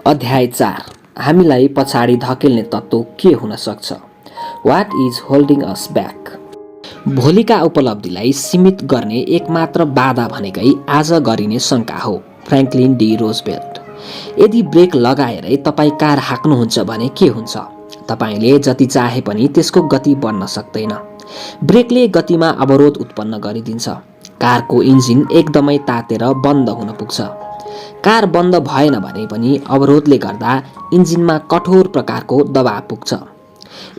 अध्याय 4 हामीलाई पछाडि धकेल्ने तत्त्व के हुन सक्छ? What is holding us back? भोलिका उपलब्धिलाई सीमित गर्ने एकमात्र बाधा भनेकै आज गरिने शङ्का हो। Franklin D Roosevelt. यदि ब्रेक लगाएरै तपाईँ कार हाँक्नुहुन्छ भने के हुन्छ? तपाईँले जति चाहे पनि त्यसको गति बढ्न सक्दैन। ब्रेकले गतिमा अवरोध उत्पन्न गरिदिन्छ। कारको इन्जिन एकदमै तातेर बन्द हुन पुग्छ। कार बन्द भएन भने पनि अवरोधले गर्दा इन्जिनमा कठोर प्रकारको दबाव पुग्छ।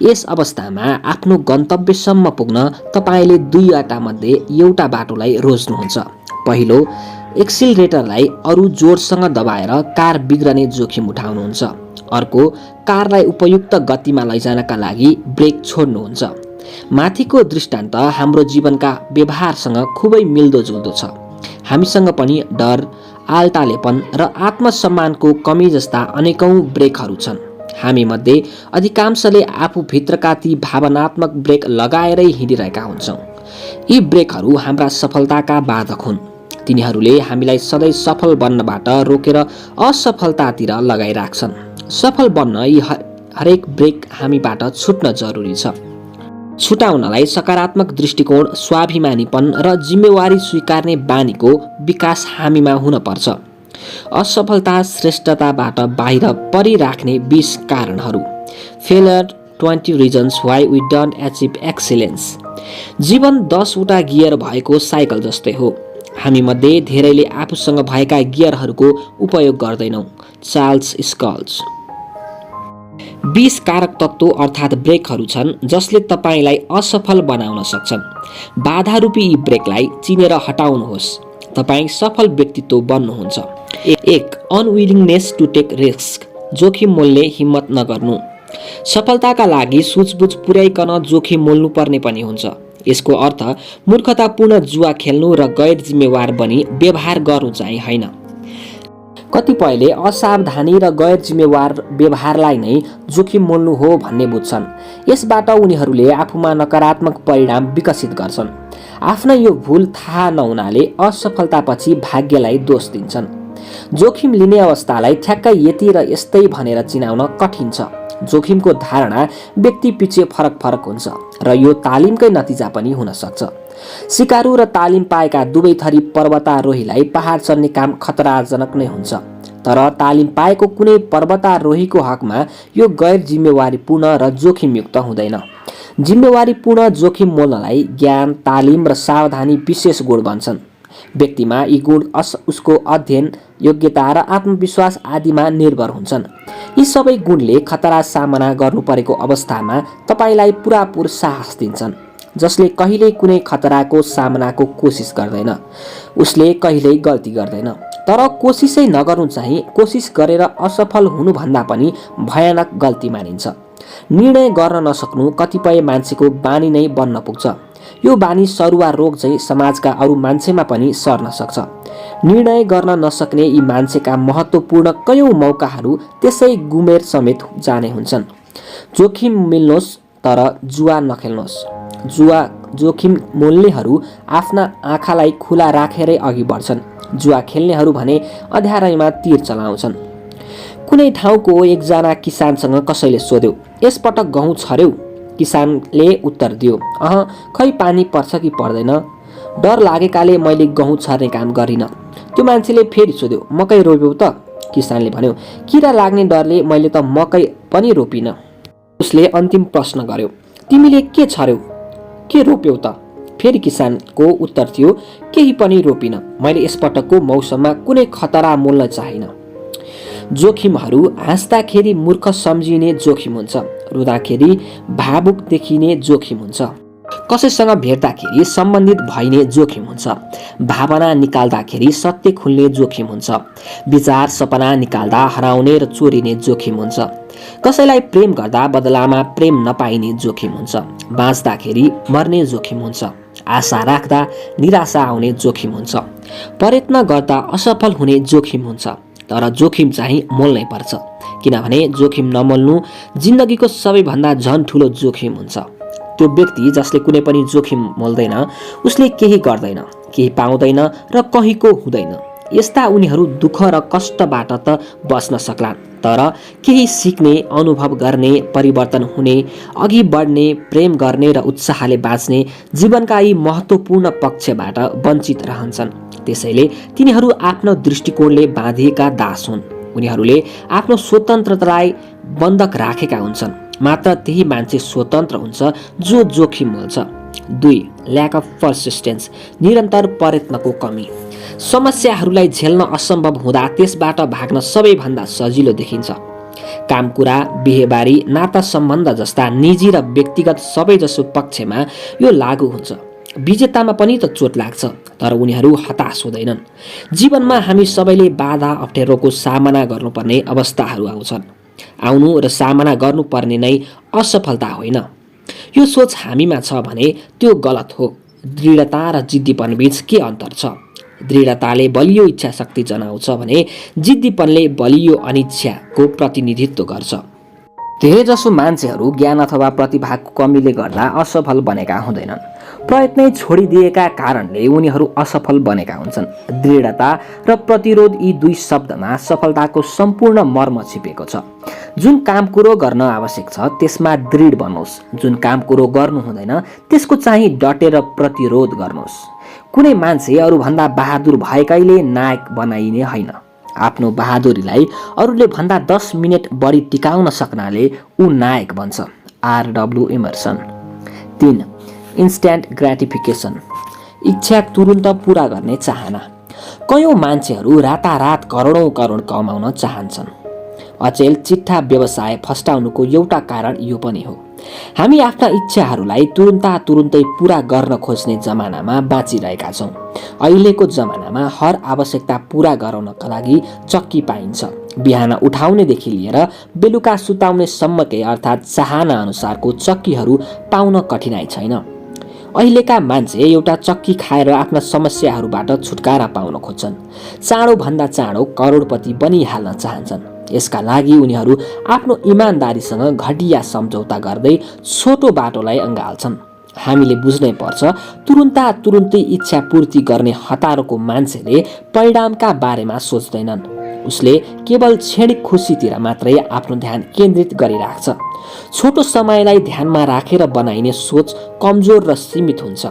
यस अवस्थामा आफ्नो गन्तव्यसम्म पुग्न तपाईँले दुईवटा मध्ये एउटा बाटोलाई रोज्नुहुन्छ। पहिलो, एक्सिलरेटरलाई अरू जोडसँग दबाएर कार बिग्रने जोखिम उठाउनुहुन्छ। अर्को, कारलाई उपयुक्त गतिमा लैजानका लागि ब्रेक छोड्नुहुन्छ। माथिको दृष्टान्त हाम्रो जीवनका व्यवहारसँग खुबै मिल्दोजुल्दो छ। हामीसँग पनि डर, आल्टालेपन र आत्मसम्मानको कमी जस्ता अनेकौं ब्रेकहरू छन्। हामीमध्ये अधिकांशले आफूभित्रका ती भावनात्मक ब्रेक लगाएरै हिँडिरहेका हुन्छौँ। यी ब्रेकहरू हाम्रा सफलताका बाधक हुन्। तिनीहरूले हामीलाई सधैँ सफल बन्नबाट रोकेर असफलतातिर लगाइराख्छन्। सफल बन्न यी हरेक ब्रेक हामीबाट छुट्न जरुरी छ। छुटाउनलाई सकारात्मक दृष्टिकोण, स्वाभिमानीपन र जिम्मेवारी स्वीकार्ने बानीको विकास हामीमा हुन पर्छ। असफलता श्रेष्ठताबाट बाहिर परिराख्ने 20 कारणहरू। Failure 20 reasons why we don't achieve excellence. जीवन 10 वटा गियर भएको साइकल जस्तै हो। हामीमध्ये धेरैले आफूसँग भएका गियरहरूको उपयोग गर्दैनौँ। चार्ल्स स्कल्ज। 20 कारक तत्त्व अर्थात् ब्रेकहरू छन् जसले तपाईँलाई असफल बनाउन सक्छन्। बाधारूपी यी ब्रेकलाई चिनेर हटाउनुहोस्। तपाईँ सफल व्यक्तित्व बन्नुहुन्छ। 1. अनविलिङनेस टु टेक रिस्क। जोखिम मोल्ने हिम्मत नगर्नु। सफलताका लागि सुझबुझ पुर्याइकन जोखिम मोल्नुपर्ने पनि हुन्छ। यसको अर्थ मूर्खतापूर्ण जुवा खेल्नु र गैर जिम्मेवार बनी व्यवहार गर्नु चाहिँ होइन। कतिपयले असावधानी र गैर जिम्मेवार व्यवहारलाई नै जोखिम मोल्नु हो भन्ने बुझ्छन्। यसबाट उनीहरूले आफूमा नकारात्मक परिणाम विकसित गर्छन्। आफ्ना यो भूल थाहा नहुनाले असफलतापछि भाग्यलाई दोष दिन्छन्। जोखिम लिने अवस्थालाई ठ्याक्कै यति र यस्तै भनेर चिनाउन कठिन छ। जोखिमको धारणा व्यक्ति पछि फरक फरक हुन्छ र यो तालिमकै नतिजा पनि हुन सक्छ। सिकारु र तालिम पाएका दुवै थरी पर्वतारोहीलाई पहाड चढ्ने काम खतराजनक नै हुन्छ। तर तालिम पाएको कुनै पर्वतारोहीको हकमा यो गैर जिम्मेवारीपूर्ण र जोखिमयुक्त हुँदैन। जिम्मेवारीपूर्ण जोखिम मोल्नलाई ज्ञान, तालिम र सावधानी विशेष गुण बन्छन्। व्यक्तिमा यी गुण उसको अध्ययन, योग्यता र आत्मविश्वास आदिमा निर्भर हुन्छन्। यी सबै गुणले खतरा सामना गर्नु परेको अवस्थामा तपाईलाई पुरापुर साहस दिन्छन्। जसले कहिल्यै कुनै खतराको सामनाको कोसिस गर्दैन, उसले कहिल्यै गल्ती गर्दैन। तर कोसिसै नगर्नु चाहिँ कोसिस गरेर असफल हुनुभन्दा पनि भयानक गल्ती मानिन्छ। निर्णय गर्न नसक्नु कतिपय मान्छेको बानी नै बन्न पुग्छ। यो बानी सरुवा रोग चाहिँ समाजका अरू मान्छेमा पनि सर्न सक्छ। निर्णय गर्न नसक्ने यी मान्छेका महत्त्वपूर्ण कयौं मौकाहरू त्यसै गुमेर समेत जाने हुन्छन्। जोखिम मिल्नुहोस् तर जुवा नखेल्नुहोस्। जोखिम मोल्नेहरू आफ्ना आँखालाई खुला राखेरै अघि बढ्छन्। जुवा खेल्नेहरू भने अँध्यारैमा तीर चलाउँछन्। कुनै ठाउँको एकजना किसानसँग कसैले सोध्यो, यसपटक गहुँ छर्यौ? किसानले उत्तर दियो, खै पानी पर्छ कि पर्दैन, डर लागेकाले मैले गहुँ छर्ने काम गरिनँ। त्यो मान्छेले फेरि सोध्यो, मकै रोप्यौ त? किसानले भन्यो, किरा लाग्ने डरले मैले त मकै पनि रोपिनँ। उसले अन्तिम प्रश्न गर्यो, तिमीले के छर्यौ, के रोप्यौ त? फेरि किसानको उत्तर थियो, केही पनि रोपिनँ, मैले यसपटकको मौसममा कुनै खतरा मोल्न चाहिनँ। जोखिमहरू हाँस्दाखेरि मूर्ख सम्झिने जोखिम हुन्छ, रुँदाखेरि भावुक देखिने जोखिम हुन्छ, कसैसँग भेट्दाखेरि सम्बन्धित भइने जोखिम हुन्छ, भावना निकाल्दाखेरि सत्य खुल्ने जोखिम हुन्छ, विचार सपना निकाल्दा हराउने र चोरिने जोखिम हुन्छ, कसैलाई प्रेम गर्दा बदलामा प्रेम नपाइने जोखिम हुन्छ, बाँच्दाखेरि मर्ने जोखिम हुन्छ, आशा राख्दा निराशा आउने जोखिम हुन्छ, प्रयत्न गर्दा असफल हुने जोखिम हुन्छ। तर जोखिम चाहिँ मोल्नै पर्छ, किनभने जोखिम नमोल्नु जिन्दगीको सबैभन्दा झन ठुलो जोखिम हुन्छ। त्यो व्यक्ति जसले कुनै पनि जोखिम मोल्दैन उसले केही गर्दैन, केही पाउँदैन र कहीँको हुँदैन। यस्ता उनीहरू दुःख र कष्टबाट त बच्न सक्लान्, तर केही सिक्ने, अनुभव गर्ने, परिवर्तन हुने, अघि बढ्ने, प्रेम गर्ने र उत्साहले बाँच्ने जीवनका यी महत्त्वपूर्ण पक्षबाट वञ्चित रहन्छन्। त्यसैले तिनीहरू आफ्नो दृष्टिकोणले बाँधिएका दास हुन्। उनीहरूले आफ्नो स्वतन्त्रतालाई बन्धक राखेका हुन्छन्। मात्र त्यही मान्छे स्वतन्त्र हुन्छ जो जोखिम मोल्छ। 2. ल्याक अफ पर्सिस्टेन्स, निरन्तर प्रयत्नको कमी। समस्याहरूलाई झेल्न असम्भव हुँदा त्यसबाट भाग्न सबैभन्दा सजिलो देखिन्छ। कामकुरा, बिहेबारी, नाता सम्बन्ध जस्ता निजी र व्यक्तिगत सबैजसो पक्षमा यो लागू हुन्छ। विजेतामा पनि त चोट लाग्छ, तर उनीहरू हताश हुँदैनन्। जीवनमा हामी सबैले बाधा अप्ठ्यारोको सामना गर्नुपर्ने अवस्थाहरू आउँछन्। आउनु र सामना गर्नुपर्ने नै असफलता होइन। यो सोच हामीमा छ भने त्यो गलत हो। दृढता र जिद्दीपनबीच के अन्तर छ? दृढताले बलियो इच्छा शक्ति जनाउँछ भने जिद्दीपनले बलियो अनिच्छाको प्रतिनिधित्व गर्छ। धेरैजसो मान्छेहरू ज्ञान अथवा प्रतिभाको कमीले गर्दा असफल बनेका हुँदैनन्। प्रयत्नै छोडिदिएका कारणले उनीहरू असफल बनेका हुन्छन्। दृढता र प्रतिरोध, यी दुई शब्दमा सफलताको सम्पूर्ण मर्म छिपेको छ। जुन काम कुरो गर्न आवश्यक छ त्यसमा दृढ बन्नुहोस्। जुन काम कुरो गर्नु हुँदैन त्यसको चाहिँ डटेर प्रतिरोध गर्नुहोस्। कुनै मान्छे अरूभन्दा बहादुर भएकैले नायक बनाइने होइन। आफ्नो बहादुरीलाई अरूले भन्दा 10 मिनेट बढी टिकाउन सक्नाले ऊ नायक बन्छ। R.W. इमर्सन। 3. इन्स्ट्यान्ट ग्राटिफिकेसन, इच्छा तुरुन्त पुरा गर्ने चाहना। कयौँ मान्छेहरू रातारात करोडौँ करोड कमाउन चाहन्छन्। अचेल चिट्ठा व्यवसाय फस्टाउनुको एउटा कारण यो पनि हो। हामी आफ्ना इच्छाहरूलाई तुरुन्तै पुरा गर्न खोज्ने जमानामा बाँचिरहेका छौँ। अहिलेको जमानामा हर आवश्यकता पुरा गराउनका लागि चक्की पाइन्छ। बिहान उठाउनेदेखि लिएर बेलुका सुताउनेसम्मकै अर्थात् चाहना अनुसारको चक्कीहरू पाउन कठिनाइ छैन। अहिलेका मान्छे एउटा चक्की खाएर आफ्ना समस्याहरूबाट छुटकारा पाउन खोज्छन्। चाँडोभन्दा चाँडो करोडपति बनिहाल्न चाहन्छन्। यसका लागि उनीहरू आफ्नो इमान्दारीसँग घटिया सम्झौता गर्दै छोटो बाटोलाई अँगाल्छन्। हामीले बुझ्नै पर्छ, तुरुन्तै इच्छा पूर्ति गर्ने हतारोको मान्छेले परिणामका बारेमा सोच्दैनन्। उसले केवल क्षणिक खुसीतिर मात्रै आफ्नो ध्यान केन्द्रित गरिराख्छ। छोटो समयलाई ध्यानमा राखेर बनाइने सोच कमजोर र सीमित हुन्छ।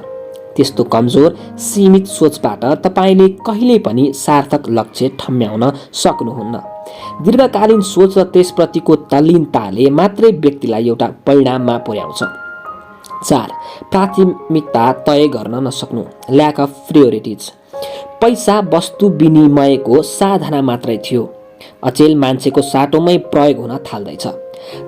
त्यस्तो कमजोर, सीमित सोचबाट तपाईँले कहिल्यै पनि सार्थक लक्ष्य ठम्म्याउन सक्नुहुन्न। दीर्घकालीन सोच र त्यसप्रतिको तल्लीनताले मात्रै व्यक्तिलाई एउटा परिणाममा पुर्याउँछ। 4. प्राथमिकता तय गर्न नसक्नु, ल्याक अफ प्रायोरिटिज। पैसा वस्तु विनिमयको साधना मात्रै थियो। अचेल मान्छेको साटोमै प्रयोग हुन थाल्दैछ।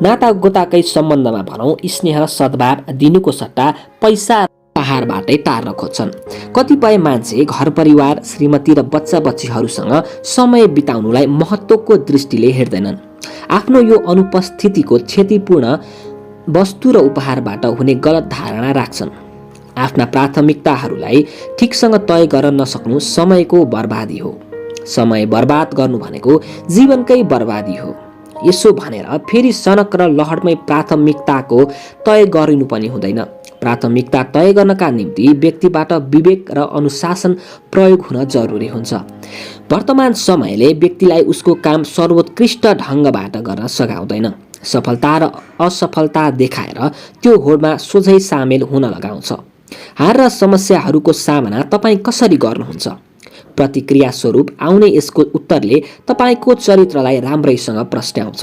नातागोताकै सम्बन्धमा भनौँ, स्नेह सद्भाव दिनुको सट्टा पैसा पहाडबाटै टार्न खोज्छन्। कतिपय मान्छे घर परिवार, श्रीमती र बच्चा बच्चीहरूसँग समय बिताउनुलाई महत्त्वको दृष्टिले हेर्दैनन्। आफ्नो यो अनुपस्थितिको क्षतिपूर्ण वस्तु र उपहारबाट हुने गलत धारणा राख्छन्। आफ्ना प्राथमिकताहरूलाई ठिकसँग तय गर्न नसक्नु समयको बर्बादी हो। समय बर्बाद गर्नु भनेको जीवनकै बर्बादी हो। यसो भनेर फेरि सनक र लहरमै प्राथमिकताको तय गरिनु पनि हुँदैन। प्राथमिकता तय गर्नका निम्ति व्यक्तिबाट विवेक र अनुशासन प्रयोग हुन जरुरी हुन्छ। वर्तमान समयले व्यक्तिलाई उसको काम सर्वोत्कृष्ट ढङ्गबाट गर्न सघाउँदैन। सफलता र असफलता देखाएर त्यो होडमा सोझै सामेल हुन लगाउँछ। हार र समस्याहरूको सामना तपाईँ कसरी गर्नुहुन्छ? प्रतिक्रिया स्वरूप आउने यसको उत्तरले तपाईँको चरित्रलाई राम्रैसँग प्रस्ट्याउँछ।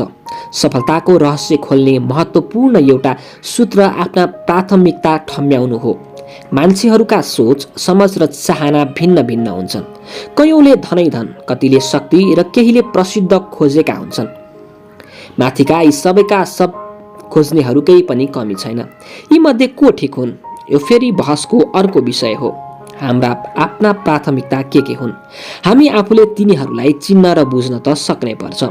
सफलताको रहस्य खोल्ने महत्त्वपूर्ण एउटा सूत्र आफ्ना प्राथमिकता ठम्म्याउनु हो। मान्छेहरूका सोच, समझ र चाहना भिन्न भिन्न हुन्छन्। कयौँले धनैधन, कतिले शक्ति र केहीले प्रसिद्ध खोजेका हुन्छन्। माथिका यी सबैका सब खोज्नेहरूकै पनि कमी छैन। यी मध्ये को ठिक हुन् यो फेरि बहसको अर्को विषय हो। हाम्रा आफ्ना प्राथमिकता के हुन्? हामी आफूले तिनीहरूलाई चिन्न र बुझ्न त सक्नै पर्छ।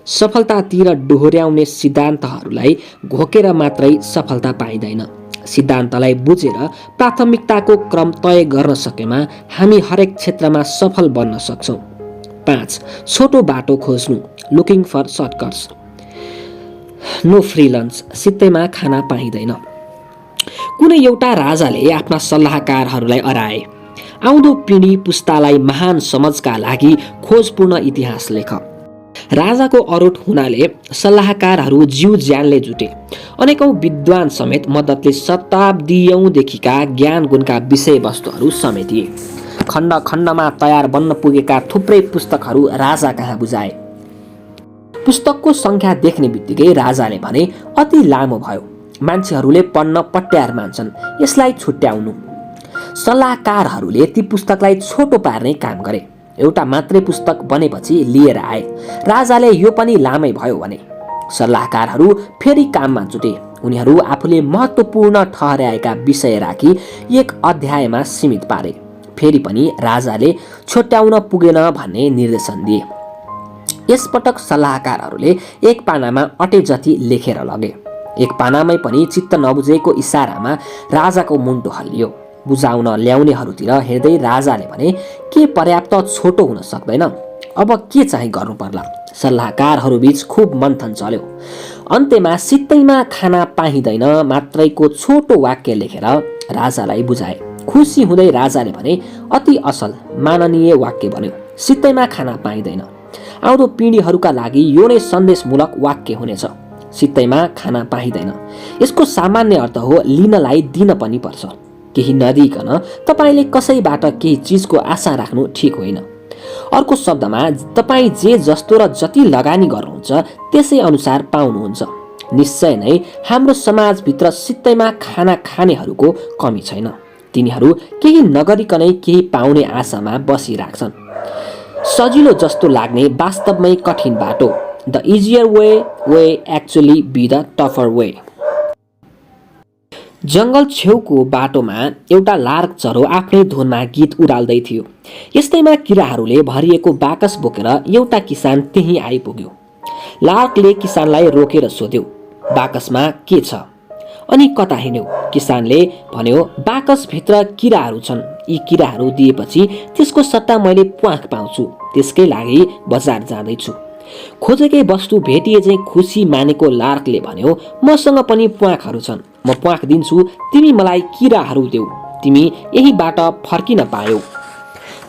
सफलतातिर डोहोर्याउने सिद्धान्तहरूलाई घोकेर मात्रै सफलता पाइँदैन। सिद्धान्तलाई बुझेर प्राथमिकताको क्रम तय गर्न सकेमा हामी हरेक क्षेत्रमा सफल बन्न सक्छौँ। 5. छोटो बाटो खोज्नु, looking for shortcuts. No free lunch, सित्तैमा खाना पाइँदैन। कुनै एउटा राजाले आफ्ना सल्लाहकारहरूलाई अराए, आउँदो पिँढी पुस्तालाई महान समाजका लागि खोजपूर्ण इतिहास लेख। राजाको अरोट हुनाले सल्लाहकारहरू जीव ज्यानले जुटे। अनेकौं विद्वान समेत मद्दतले शताब्दीयौंदेखिका ज्ञान गुणका विषयवस्तुहरू समेटिए। खण्ड खण्डमा तयार बन्न पुगेका थुप्रै पुस्तकहरू राजा कहाँ बुझाए। पुस्तकको संख्या देख्ने बित्तिकै राजाले भने, अति लामो भयो, मान्छेहरूले पढ्न पट्यार मान्छन्, यसलाई छुट्याउनु। सल्लाहकारहरूले ती पुस्तकलाई छोटो पार्ने काम गरे। एउटा मात्रै पुस्तक बनेपछि लिएर आए। राजाले यो पनि लामै भयो भने। सल्लाहकारहरू फेरि काममा जुटे। उनीहरू आफूले महत्त्वपूर्ण ठहर्याएका विषय राखी एक अध्यायमा सीमित पारे। फेरि पनि राजाले छुट्याउन पुगेन भन्ने निर्देशन दिए। यसपटक सल्लाहकारहरूले एक पानामा अटे जति लेखेर लगे। एक पानामै पनि चित्त नबुझेको इसारामा राजाको मुन्टो हल्लियो। बुझाउन ल्याउनेहरूतिर हेर्दै राजाले भने, के पर्याप्त छोटो हुन सक्दैन? अब के चाहिँ गर्नु पर्ला? सल्लाहकारहरूबीच खूब मन्थन चल्यो। अन्त्यमा सित्तैमा खाना पाइँदैन मात्रैको छोटो वाक्य लेखेर राजालाई बुझाए। खुसी हुँदै राजाले भने, अति असल माननीय वाक्य बन्यो, सित्तैमा खाना पाइँदैन। आउँदो पिँढीहरूका लागि यो नै सन्देशमूलक वाक्य हुनेछ। सित्तैमा खाना पाइँदैन, यसको सामान्य अर्थ हो लिनलाई दिन पनि पर्छ। केही नदिकन तपाईले कसैबाट केही चिजको आशा राख्नु ठिक होइन। अर्को शब्दमा, तपाई जे जस्तो र जति लगानी गर्नुहुन्छ त्यसै अनुसार पाउनुहुन्छ। निश्चय नै हाम्रो समाजभित्र सित्तैमा खाना खानेहरूको कमी छैन। तिनीहरू केही नगरिकनै केही पाउने आशामा बसिराख्छन्। सजिलो जस्तो लाग्ने वास्तवमै कठिन बाटो। The easier way actually be the tougher way. जंगल छेउको बाटोमा एउटा लार्क चरो आफ्नै धुनमा गीत उडाल्दै थियो। यस्तैमा किराहरूले भरिएको बाकस बोकेर एउटा किसान त्यही आइपुग्यो। लार्कले किसानलाई रोकेर सोध्यो, बाकसमा के छ? अनि कता हिँड्यौ? किसानले भन्यो, बाकसभित्र किराहरू छन्। यी किराहरू दिएपछि त्यसको सट्टा मैले प्वाख पाउँछु। त्यसकै लागि बजार जाँदैछु। खोजेकै वस्तु भेटिए चाहिँ खुसी मानेको लार्कले भन्यो, मसँग पनि प्वाखहरू छन्, म प्वाख दिन्छु, तिमी मलाई किराहरू देऊ। तिमी यहीबाट फर्किन पायौ।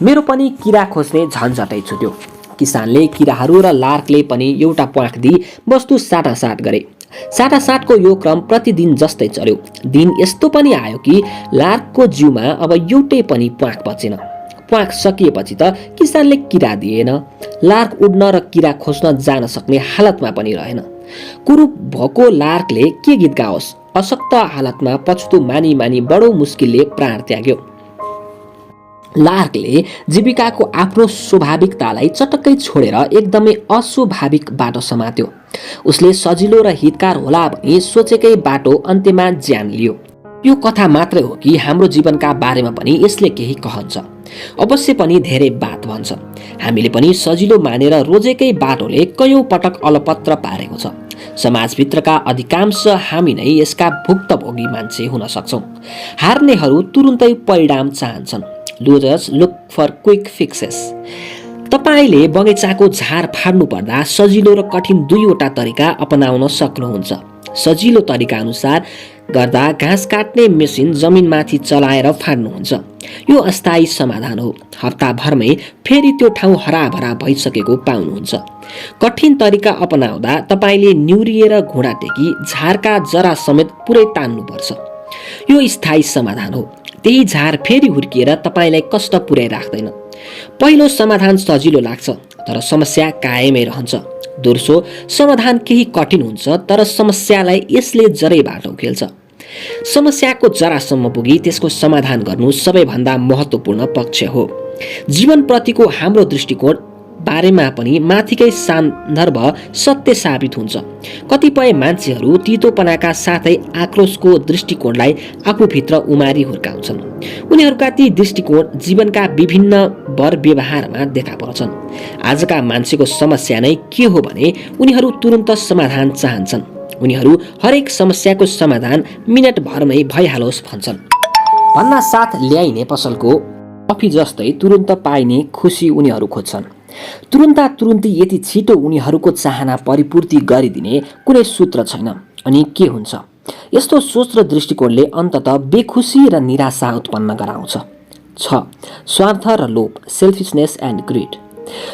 मेरो पनि किरा खोज्ने झन्झटै छुट्यो। किसानले किराहरू र लार्कले पनि एउटा प्वाख दिई वस्तु साटासाट गरे। साटासाटको यो क्रम प्रतिदिन जस्तै चल्यो। दिन यस्तो पनि आयो कि लार्कको जिउमा अब एउटै पनि प्वाख बचेन। प्वाख सकिएपछि त किसानले किरा दिएन। लार्क उड्न र किरा खोज्न जान सक्ने हालतमा पनि रहेन। कुरूप भएको लार्कले के गीत गाओस्? अशक्त हालतमा पछुतो मानी मानी बडो मुस्किलले प्राण त्याग्यो। लार्कले जीविकाको आफ्नो स्वाभाविकतालाई चटक्कै छोडेर एकदमै अस्वाभाविक बाटो समात्यो। उसले सजिलो र हितकार होला भनी सोचेकै बाटो अन्त्यमा ज्यान लियो। यो कथा मात्रै हो कि हाम्रो जीवनका बारेमा पनि यसले केही कहन्छ। अवश्य पनि धेरै बात भन्छ। हामीले पनि सजिलो मानेर रोजेकै बाटोले कयौं पटक अलपत्र पारेको छ। समाजभित्रका अधिकांश हामी नै यसका भुक्तभोगी मान्छे हुन सक्छौं। हार्नेहरू तुरुन्तै परिणाम चाहन्छन्। Losers look for quick fixes. तपाईले बगैँचाको झार फाड्नु पर्दा सजिलो र कठिन दुईवटा तरिका अपनाउन सक्नुहुन्छ। सजिलो तरिका अनुसार गर्दा घाँस काट्ने मेसिन जमिनमाथि चलाएर फाड्नुहुन्छ। यो अस्थायी समाधान हो। हप्ताभरमै फेरि त्यो ठाउँ हराभरा भइसकेको पाउनुहुन्छ। कठिन तरिका अपनाउँदा तपाईले निउरिएर घुँडा टेकी झारका जरा समेत पुरै तान्नुपर्छ। यो स्थायी समाधान हो। त्यही झार फेरि हुर्किएर तपाईलाई कष्ट पुर्याइ राख्दैन। पहिलो समाधान सजिलो लाग्छ तर समस्या कायमै रहन्छ। दोस्रो समाधान केही कठिन हुन्छ तर समस्यालाई यसले जरैबाट उखेल्छ। समस्याको जरासम्म पुगी त्यसको समाधान गर्नु सबैभन्दा महत्त्वपूर्ण पक्ष हो। जीवनप्रतिको हाम्रो दृष्टिकोण बारेमा पनि माथिकै सन्दर्भ सत्य साबित हुन्छ। कतिपय मान्छेहरू तीतोपनाका साथै आक्रोशको दृष्टिकोणलाई आफूभित्र उमारी हुर्काउँछन्। उनीहरूका ती दृष्टिकोण जीवनका विभिन्न वर व्यवहारमा देखा पर्छन्। आजका मान्छेको समस्या नै के हो भने उनीहरू तुरुन्त समाधान चाहन्छन्। उनीहरू हरेक समस्याको समाधान मिनट भरमै भइहालोस् भन्छन्। भन्ना साथ ल्याइने पसलको कफी जस्तै तुरुन्त पाइने खुसी उनीहरू खोज्छन्। तुरुन्ती यति छिटो उनीहरूको चाहना परिपूर्ति गरिदिने कुनै सूत्र छैन। अनि के हुन्छ? यस्तो सोच र दृष्टिकोणले अन्ततः बेखुसी र निराशा उत्पन्न गराउँछ। छ स्वार्थ र लोभ, सेल्फिसनेस एन्ड ग्रिड।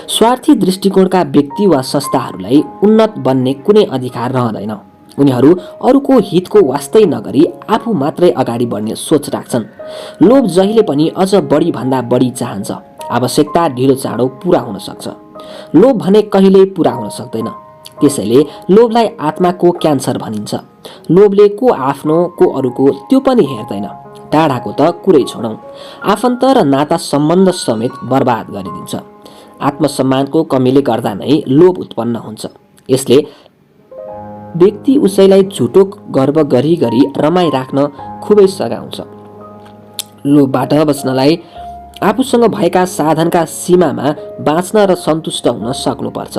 स्वार्थी दृष्टिकोणका व्यक्ति वा संस्थाहरूलाई उन्नत बन्ने कुनै अधिकार रहँदैन। उनीहरू अरूको हितको वास्तै नगरी आफू मात्रै अगाडि बढ्ने सोच राख्छन्। लोभ जहिले पनि अझ बढी भन्दा बढी चाहन्छ। आवश्यकता ढिलो चाँडो पूरा हुन सक्छ, लोभ भने कहिल्यै पूरा हुन सक्दैन। त्यसैले लोभलाई आत्माको क्यान्सर भनिन्छ। लोभले को आफ्नो को अरूको त्यो पनि हेर्दैन। टाढाको त कुरै छोडौँ, आफन्त र नाता सम्बन्ध समेत बर्बाद गरिदिन्छ। आत्मसम्मानको कमीले गर्दा नै लोभ उत्पन्न हुन्छ। यसले व्यक्ति उसैलाई झुटो गर्व गरी गरी रमाइराख्न खुबै सघाउँछ। लोभबाट बच्नलाई आफूसँग भएका साधनका सीमामा बाँच्न र सन्तुष्ट हुन सक्नुपर्छ।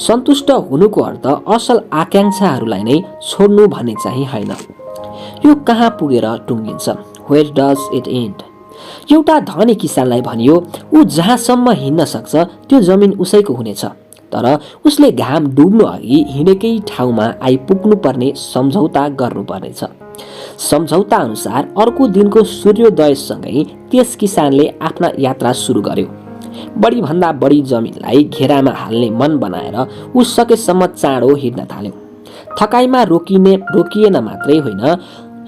सन्तुष्ट हुनुको अर्थ असल आकाङ्क्षाहरूलाई नै छोड्नु भन्ने चाहिँ होइन। यो कहाँ पुगेर टुङ्गिन्छ? Where does it end? एउटा धनी किसानलाई भनियो ऊ जहाँसम्म हिँड्न सक्छ त्यो जमिन उसैको हुनेछ, तर उसले घाम डुब्नु अघि हिँडेकै ठाउँमा आइपुग्नु पर्ने सम्झौता गर्नुपर्नेछ। सम्झौता अनुसार अर्को दिनको सूर्योदयसँगै त्यस किसानले आफ्ना यात्रा सुरु गर्यो। बढी भन्दा बढी जमिनलाई घेरामा हाल्ने मन बनाएर ऊ सकेसम्म चाँडो हिँड्न थाल्यो। थकाइमा रोकिएन मात्रै होइन,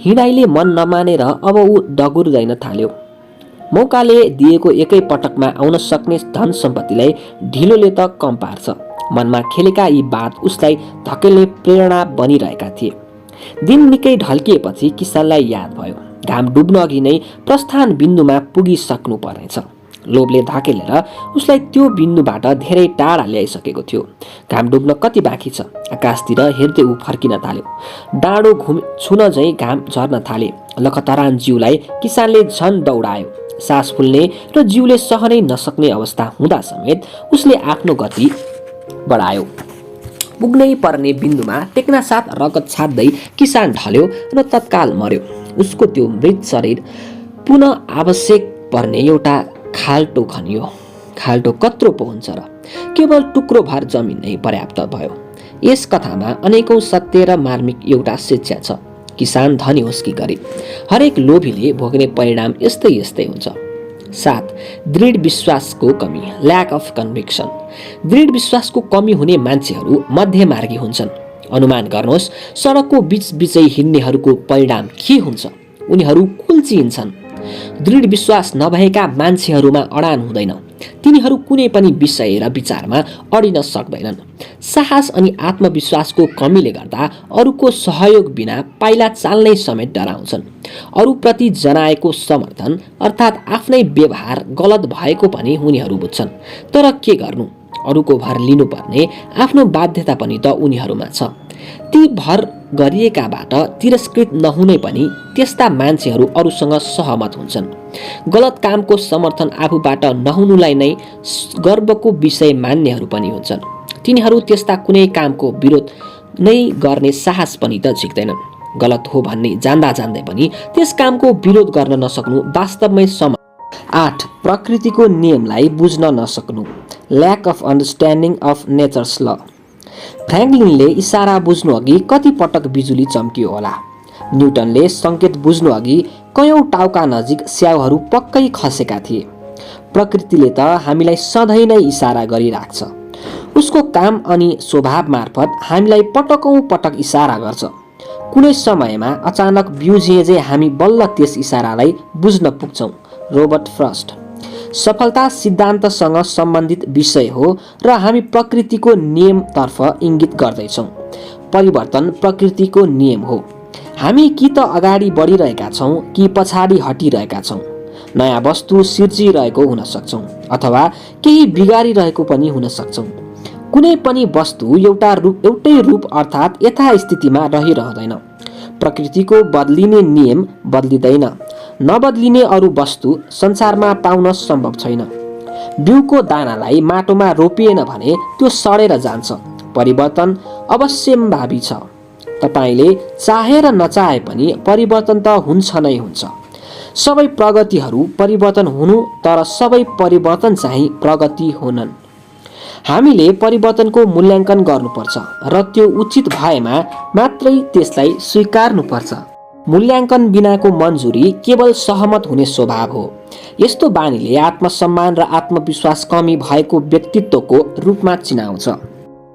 हिँडाइले मन नमानेर अब ऊ दगुर्दैन थाल्यो। मौकाले दिएको एकै पटकमा आउन सक्ने धन सम्पत्तिलाई ढिलोले त कम पार्छ। मनमा खेलेका यी बात उसलाई धकेल्ने प्रेरणा बनिरहेका थिए। दिन निकै ढल्किएपछि किसानलाई याद भयो घाम डुब्न अघि नै प्रस्थान बिन्दुमा पुगिसक्नु पर्नेछ। लोभले धकेलेर उसलाई त्यो बिन्दुबाट धेरै टाढा ल्याइसकेको थियो। घाम डुब्न कति बाँकी छ? आकाशतिर हेर्दै ऊ फर्किन थाल्यो। डाँडो छुन झैँ घाम झर्न थाले। लखतरान जिउलाई किसानले झन दौडायो। सास फुल्ने र जिउले सहनै नसक्ने अवस्था हुँदा समेत उसले आफ्नो गति बढायो। पुग्नै पर्ने बिन्दुमा टेक्ना साथ रगत छाड्दै किसान ढल्यो र तत्काल मर्यो। उसको त्यो मृत शरीर पुनः आवश्यक पर्ने एउटा खाल्टो खनियो। खाल्टो कत्रो पो हुन्छ र? केवल टुक्रो भर जमिन नै पर्याप्त भयो। यस कथामा अनेकौं सत्य र मार्मिक एउटा शिक्षा छ। किसान धनी होस् कि गरिब, हरेक लोभीले भोग्ने परिणाम यस्तै यस्तै हुन्छ। 7 दृढ विश्वासको कमी, ल्याक अफ कन्भिक्सन। दृढ विश्वासको कमी हुने मान्छेहरू मध्यमार्गी हुन्छन्। अनुमान गर्नुहोस् सडकको बीचबिचै हिँड्नेहरूको परिणाम के हुन्छ? उनीहरू कुल्चिन्छन्। दृढ विश्वास नभएका मान्छेहरूमा अडान हुँदैन। तिनीहरू कुनै पनि विषय र विचारमा अडिन सक्दैनन्। साहस अनि आत्मविश्वासको कमीले गर्दा अरूको सहयोग बिना पाइला चाल्नै समेत डराउँछन्। अरूप्रति जनाएको समर्थन अर्थात् आफ्नै व्यवहार गलत भएको पनि उनीहरू बुझ्छन्। तर के गर्नु? अरूको भर लिनुपर्ने आफ्नो बाध्यता पनि त उनीहरूमा छ। ती भर गरिएकाबाट तिरस्कृत नहुने पनि त्यस्ता मान्छेहरू अरूसँग सहमत हुन्छन्। गलत कामको समर्थन आफूबाट नहुनुलाई नै गर्वको विषय मान्नेहरू पनि हुन्छन्। तिनीहरू त्यस्ता कुनै कामको विरोध नै गर्ने साहस पनि त झिक्दैनन्। गलत हो भन्ने जान्दा जान्दै पनि त्यस कामको विरोध गर्न नसक्नु वास्तवमै 8 प्रकृतिको नियमलाई बुझ्न नसक्नु, lack of understanding of nature's law. फ्र्याङ्कलिनले इसारा बुझ्नु अघि कति पटक बिजुली चम्कियो होला। न्युटनले सङ्केत बुझ्नु अघि कयौं टाउका नजिक स्याउहरू पक्कै खसेका थिए। प्रकृतिले त हामीलाई सधैँ नै इसारा गरिराख्छ। उसको काम अनि स्वभाव मार्फत हामीलाई पटकौं पटक इसारा गर्छ। कुनै समयमा अचानक ब्युझिए हामी बल्ल त्यस इसारालाई बुझ्न पुग्छौं। Robert first. सफलता सिद्धान्तसँग सम्बन्धित विषय हो र हामी प्रकृतिको नियमतर्फ इङ्गित गर्दैछौँ। परिवर्तन प्रकृतिको नियम हो। हामी कि त अगाडि बढिरहेका छौँ कि पछाडि हटिरहेका छौँ। नयाँ वस्तु सिर्जिरहेको हुन सक्छौँ अथवा केही बिगारिरहेको पनि हुन सक्छौँ। कुनै पनि वस्तु एउटै रूप अर्थात् यथास्थितिमा रहिरहँदैन। प्रकृतिको बदलिने नियम बदलिँदैन। नबदलिने अरू वस्तु संसारमा पाउन सम्भव छैन। बिउको दानालाई माटोमा रोपिएन भने त्यो सडेर जान्छ। परिवर्तन अवश्यम्भावी छ। तपाईले चाहेर नचाहे पनि परिवर्तन त हुन्छ नै हुन्छ। सबै प्रगतिहरू परिवर्तन हुनु, तर सबै परिवर्तन चाहिँ प्रगति हुनन्। हामीले परिवर्तनको मूल्याङ्कन गर्नुपर्छ र त्यो उचित भएमा मात्रै त्यसलाई स्वीकार्नुपर्छ। मूल्याङ्कन बिनाको मन्जुरी केवल सहमत हुने स्वभाव हो। यस्तो बानीले आत्मसम्मान र आत्मविश्वास कमी भएको व्यक्तित्वको रूपमा चिनाउँछ।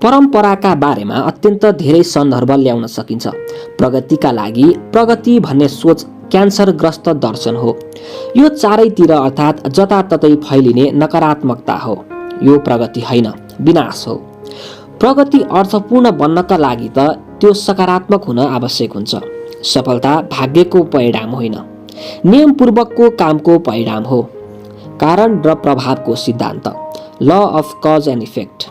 परम्पराका बारेमा अत्यन्त धेरै सन्दर्भ ल्याउन सकिन्छ। प्रगतिका लागि प्रगति भन्ने सोच क्यान्सरग्रस्त दर्शन हो। यो चारैतिर अर्थात् जताततै फैलिने नकारात्मकता हो। यो प्रगति होइन, विनाश हो। प्रगति अर्थपूर्ण बन्नका लागि त त्यो सकारात्मक हुन आवश्यक हुन्छ। सफलता भाग्यको परिणाम होइन, नियमपूर्वकको कामको परिणाम हो। कारण र प्रभावको सिद्धान्त, law of cause and effect.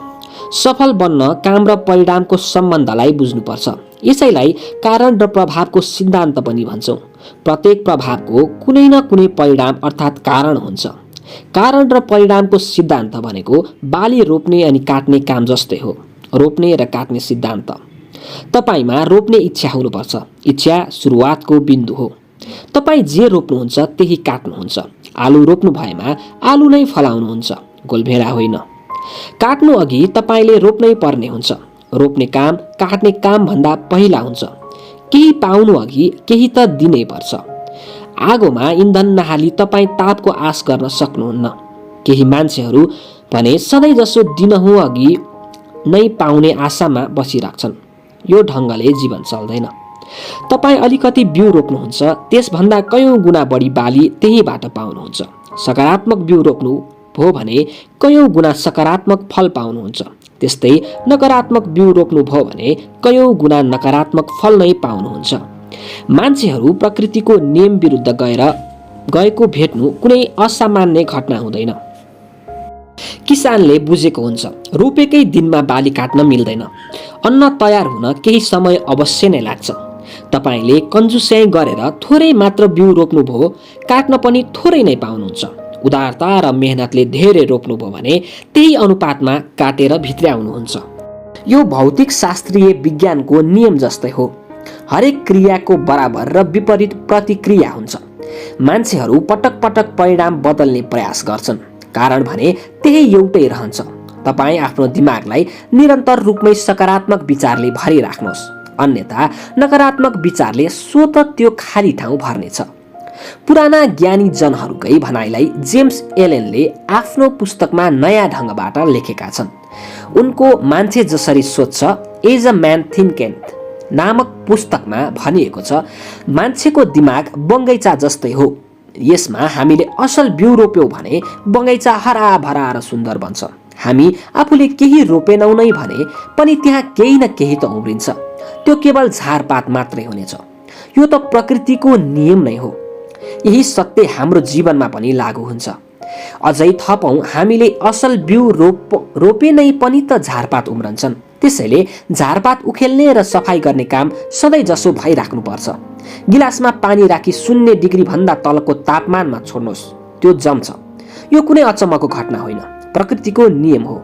सफल बन्न काम र परिणामको सम्बन्धलाई बुझ्नुपर्छ। यसैलाई कारण र प्रभावको सिद्धान्त पनि भन्छौँ। प्रत्येक प्रभावको कुनै न कुनै परिणाम अर्थात् कारण हुन्छ। कारण र परिणामको सिद्धान्त भनेको बाली रोप्ने अनि काट्ने काम जस्तै हो। रोप्ने र काट्ने सिद्धान्त। तपाईमा रोप्ने इच्छा हुनुपर्छ। इच्छा सुरुवातको बिन्दु हो। तपाईँ जे रोप्नुहुन्छ त्यही काट्नुहुन्छ। आलु रोप्नु भएमा आलु नै फलाउनुहुन्छ, गोलभेडा होइन। काट्नु अघि तपाईँले रोप्नै पर्ने हुन्छ। रोप्ने काम काट्ने काम भन्दा पहिला हुन्छ। केही पाउनु अघि केही त दिनै पर्छ। आगोमा इन्धन नहाली तपाईँ तापको आश गर्न सक्नुहुन्न। केही मान्छेहरू भने सधैँजसो दिनहुँ अघि नै पाउने आशामा बसिराख्छन्। यो ढङ्गले जीवन चल्दैन। तपाईँ अलिकति बिउ रोप्नुहुन्छ, त्यसभन्दा कयौँ गुणा बढी बाली त्यहीबाट पाउनुहुन्छ। सकारात्मक बिउ रोप्नु हो भने कयौँ गुणा सकारात्मक फल पाउनुहुन्छ। त्यस्तै नकारात्मक बिउ रोप्नु भयो भने कयौँ गुणा नकारात्मक फल नै पाउनुहुन्छ। मान्छेहरू प्रकृतिको नियम विरुद्ध गएको भेट्नु कुनै असामान्य घटना हुँदैन। किसानले बुझेको हुन्छ, रोपेकै दिनमा बाली काट्न मिल्दैन। अन्न तयार हुन केही समय अवश्य नै लाग्छ। तपाईँले कन्जुस्याइ गरेर थोरै मात्र बिउ रोप्नुभयो, काट्न पनि थोरै नै पाउनुहुन्छ। उदारता र मेहनतले धेरै रोप्नुभयो भने त्यही अनुपातमा काटेर भित्र्याउनुहुन्छ। यो भौतिक शास्त्रीय विज्ञानको नियम जस्तै हो। हरेक क्रियाको बराबर र विपरीत प्रतिक्रिया हुन्छ। मान्छेहरू पटक पटक परिणाम बदल्ने प्रयास गर्छन्। कारण भने त्यही एउटै रहन्छ। तपाईँ आफ्नो दिमागलाई निरन्तर रूपमै सकारात्मक विचारले भरिराख्नुहोस्, अन्यथा नकारात्मक विचारले स्वतः त्यो खाली ठाउँ भर्नेछ। पुराना ज्ञानी जनहरूकै भनाइलाई जेम्स एलेनले आफ्नो पुस्तकमा नयाँ ढङ्गबाट लेखेका छन्। उनको मान्छे जसरी सोच्छ, एज अ म्यान थिङ्केन्थ नामक पुस्तकमा भनिएको छ, मान्छेको दिमाग बगैँचा जस्तै हो। यसमा हामीले असल बिउ रोप्यौँ भने बगैँचा हराभरा र सुन्दर बन्छ। हामी आफूले केही रोपेनौँ नै भने पनि त्यहाँ केही न केही त उम्रिन्छ। त्यो केवल झारपात मात्रै हुनेछ। यो त प्रकृतिको नियम नै हो। यही सत्य हाम्रो जीवनमा पनि लागू हुन्छ। अझै थपौँ, हामीले असल बिउ रोपे नै पनि त झारपात उम्रन्छन्। त्यसैले झारपात उखेल्ने र सफाई गर्ने काम सधैँ जसो भइराख्नुपर्छ। गिलासमा पानी राखी 0 डिग्री भन्दा तलको तापमानमा छोड्नुहोस्, त्यो जम्छ। यो कुनै अचम्मको घटना होइन, प्रकृतिको नियम हो।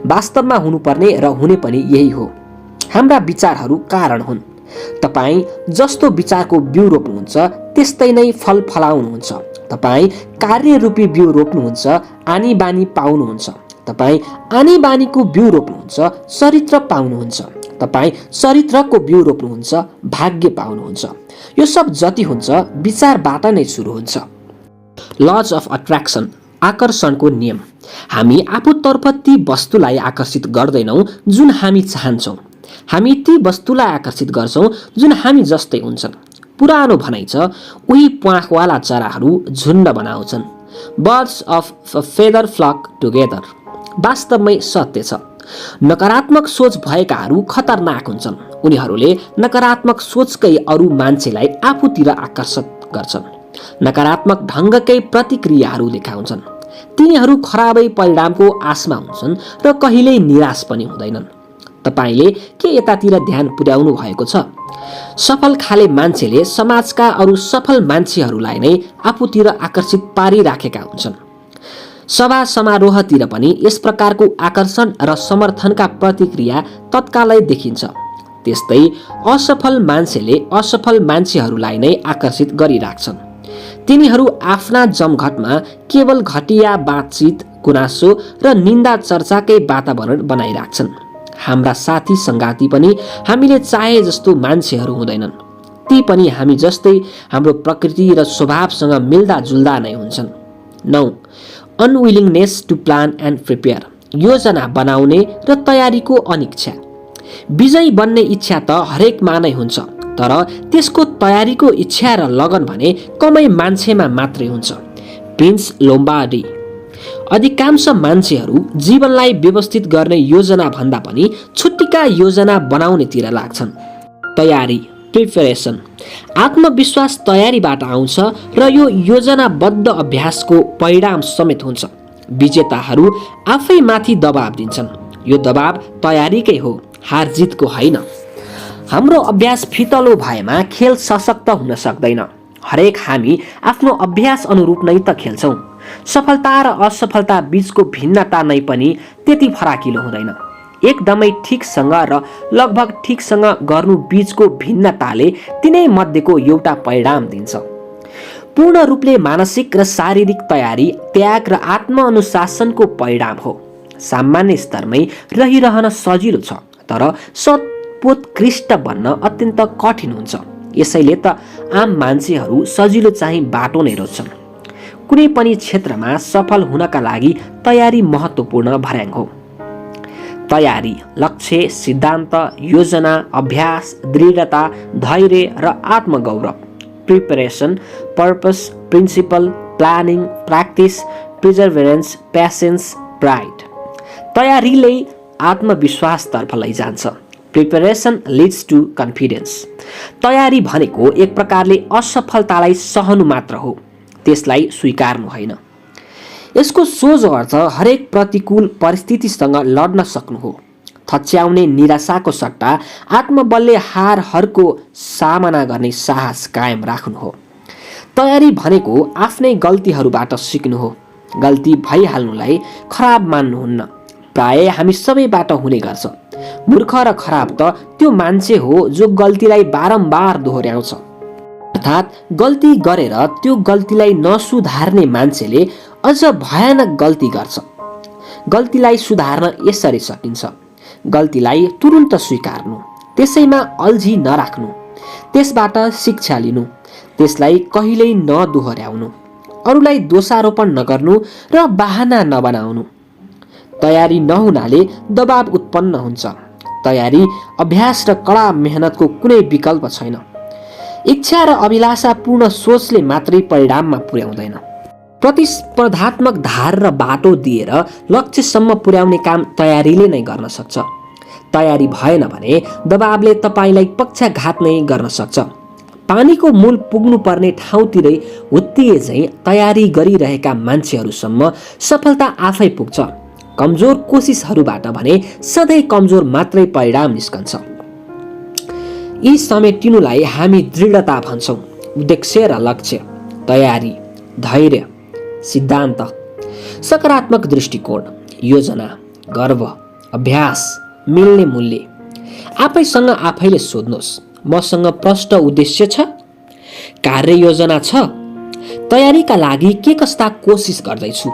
वास्तवमा हुनुपर्ने र हुने पनि यही हो। हाम्रा विचारहरू कारण हुन्। तपाईँ जस्तो विचारको बिउ रोप्नुहुन्छ त्यस्तै नै फल फलाउनुहुन्छ। तपाईँ कार्यरूपी बिउ रोप्नुहुन्छ, आनी बानी पाउनुहुन्छ। तपाईँ आनी बानीको बिउ रोप्नुहुन्छ, चरित्र पाउनुहुन्छ। तपाईँ चरित्रको बिउ रोप्नुहुन्छ, भाग्य पाउनुहुन्छ। यो सब जति हुन्छ विचारबाट नै सुरु हुन्छ। लज अफ अट्र्याक्सन, आकर्षणको नियम। हामी आफूतर्फ ती वस्तुलाई आकर्षित गर्दैनौँ जुन हामी चाहन्छौँ। हामी ती वस्तुलाई आकर्षित गर्छौँ जुन हामी जस्तै हुन्छन्। पुरानो भनाइ छ, उही प्वाखवाला चराहरू झुन्ड बनाउँछन्। Birds of feather flock together. वास्तवमै सत्य छ। नकारात्मक सोच भएकाहरू खतरनाक हुन्छन्। उनीहरूले नकारात्मक सोचकै अरू मान्छेलाई आफूतिर आकर्षित गर्छन्। नकारात्मक ढङ्गकै प्रतिक्रियाहरू देखाउँछन्। तिनीहरू खराबै परिणामको आशमा हुन्छन् र कहिल्यै निराश पनि हुँदैनन्। तपाईले के यतातिर ध्यान पुर्याउनु भएको छ? सफल खाले मान्छेले समाजका अरू सफल मान्छेहरूलाई नै आफूतिर आकर्षित पारिराखेका हुन्छन्। सभा समारोहतिर पनि यस प्रकारको आकर्षण र समर्थनका प्रतिक्रिया तत्कालै देखिन्छ। त्यस्तै असफल मान्छेले असफल मान्छेहरूलाई नै आकर्षित गरिराख्छन्। तिनीहरू आफ्ना जमघटमा केवल घटिया बातचित, गुनासो र निन्दा चर्चाकै वातावरण बनाइराख्छन्। हाम्रा साथी सङ्गाती पनि हामीले चाहे जस्तो मान्छेहरू हुँदैनन्। ती पनि हामी जस्तै हाम्रो प्रकृति र स्वभावसँग मिल्दाजुल्दा नै हुन्छन्। 9. अनविलिङनेस टु प्लान एन्ड प्रिपेयर, योजना बनाउने र तयारीको अनिच्छा। विजयी बन्ने इच्छा त हरेकमा नै हुन्छ, तर त्यसको तयारीको इच्छा र लगन भने कमै मान्छेमा मात्रै हुन्छ। Prince Lombardy. अधिकांश मान्छेहरू जीवनलाई व्यवस्थित गर्ने योजना भन्दा पनि छुट्टीका योजना बनाउनेतिर लाग्छन्। तयारी, प्रिपरेसन। आत्मविश्वास तयारीबाट आउँछ र यो योजनाबद्ध अभ्यासको परिणाम समेत हुन्छ। विजेताहरू आफैमाथि दबाब दिन्छन्। यो दबाब तयारीकै हो, हार जितको होइन। हाम्रो अभ्यास फितलो भएमा खेल सशक्त हुन सक्दैन। हरेक हामी आफ्नो अभ्यास अनुरूप नै त खेल्छौँ। सफलता र असफलता बीचको भिन्नता नै पनि त्यति फराकिलो हुँदैन। एकदमै ठिकसँग र लगभग ठिकसँग गर्नु बीचको भिन्नताले तिनै मध्येको एउटा परिणाम दिन्छ। पूर्ण रूपले मानसिक र शारीरिक तयारी त्याग र आत्मअनुशासनको परिणाम हो। सामान्य स्तरमै रहिरहन सजिलो छ, तर सत्पोत्कृष्ट बन्न अत्यन्त कठिन हुन्छ। यसैले त आम मान्छेहरू सजिलो चाहिँ बाटो नै रोज्छन्। कुनै पनि क्षेत्रमा सफल हुनका लागि तयारी महत्त्वपूर्ण भर्याङ हो। तयारी, लक्ष्य, सिद्धान्त, योजना, अभ्यास, दृढता, धैर्य र आत्मगौरव। Preparation, purpose, principle, planning, practice, perseverance, patience, pride. तयारीले आत्मविश्वासतर्फ लैजान्छ। Preparation leads to confidence. तयारी भनेको एक प्रकारले असफलतालाई सहनु मात्र हो, त्यसलाई स्वीकार्नु होइन। यसको सोझो अर्थ हरेक प्रतिकूल परिस्थितिसँग लड्न सक्नु हो। थच्याउने निराशाको सट्टा आत्मबलले हारहरूको सामना गर्ने साहस कायम राख्नु हो। तयारी भनेको आफ्नै गल्तीहरूबाट सिक्नु हो। गल्ती भइहाल्नुलाई खराब मान्नुहुन्न। प्राय हामी सबैबाट हुने गर्छ। मूर्ख र खराब त त्यो मान्छे हो जो गल्तीलाई बारम्बार दोहोर्याउँछ। अर्थात् गल्ती गरेर त्यो गल्तीलाई नसुधार्ने मान्छेले अझ भयानक गल्ती गर्छ। गल्तीलाई सुधार्न यसरी सकिन्छ। गल्तीलाई तुरुन्त स्वीकार्नु, त्यसैमा अल्झी नराख्नु, त्यसबाट शिक्षा लिनु, त्यसलाई कहिल्यै नदोहोर्याउनु, अरूलाई दोषारोपण नगर्नु र बहाना नबनाउनु। तयारी नहुनाले दबाब उत्पन्न हुन्छ। तयारी, अभ्यास र कडा मेहनतको कुनै विकल्प छैन। इच्छा र अभिलाषापूर्ण सोचले मात्रै परिणाममा पुर्याउँदैन। प्रतिस्पर्धात्मक धार र बाटो दिएर लक्ष्यसम्म पुर्याउने काम तयारीले नै गर्न सक्छ। तयारी भएन भने दबाबले तपाईँलाई पक्षाघात नै गर्न सक्छ। पानीको मूल पुग्नुपर्ने ठाउँतिरै हुत्तिए झैँ तयारी गरिरहेका मान्छेहरूसम्म सफलता आफै पुग्छ। कमजोर कोसिसहरूबाट भने सधैँ कमजोर मात्रै परिणाम निस्कन्छ। यी समेटिनुलाई हामी दृढता भन्छौँ। उद्देश्य र लक्ष्य, तयारी, धैर्य, सिद्धान्त, सकारात्मक दृष्टिकोण, योजना, गर्व, अभ्यास, मिल्ने मूल्य। आफैसँग आफैले सोध्नुहोस्, मसँग प्रष्ट उद्देश्य छ? कार्ययोजना छ? तयारीका लागि के कस्ता कोसिस गर्दैछु?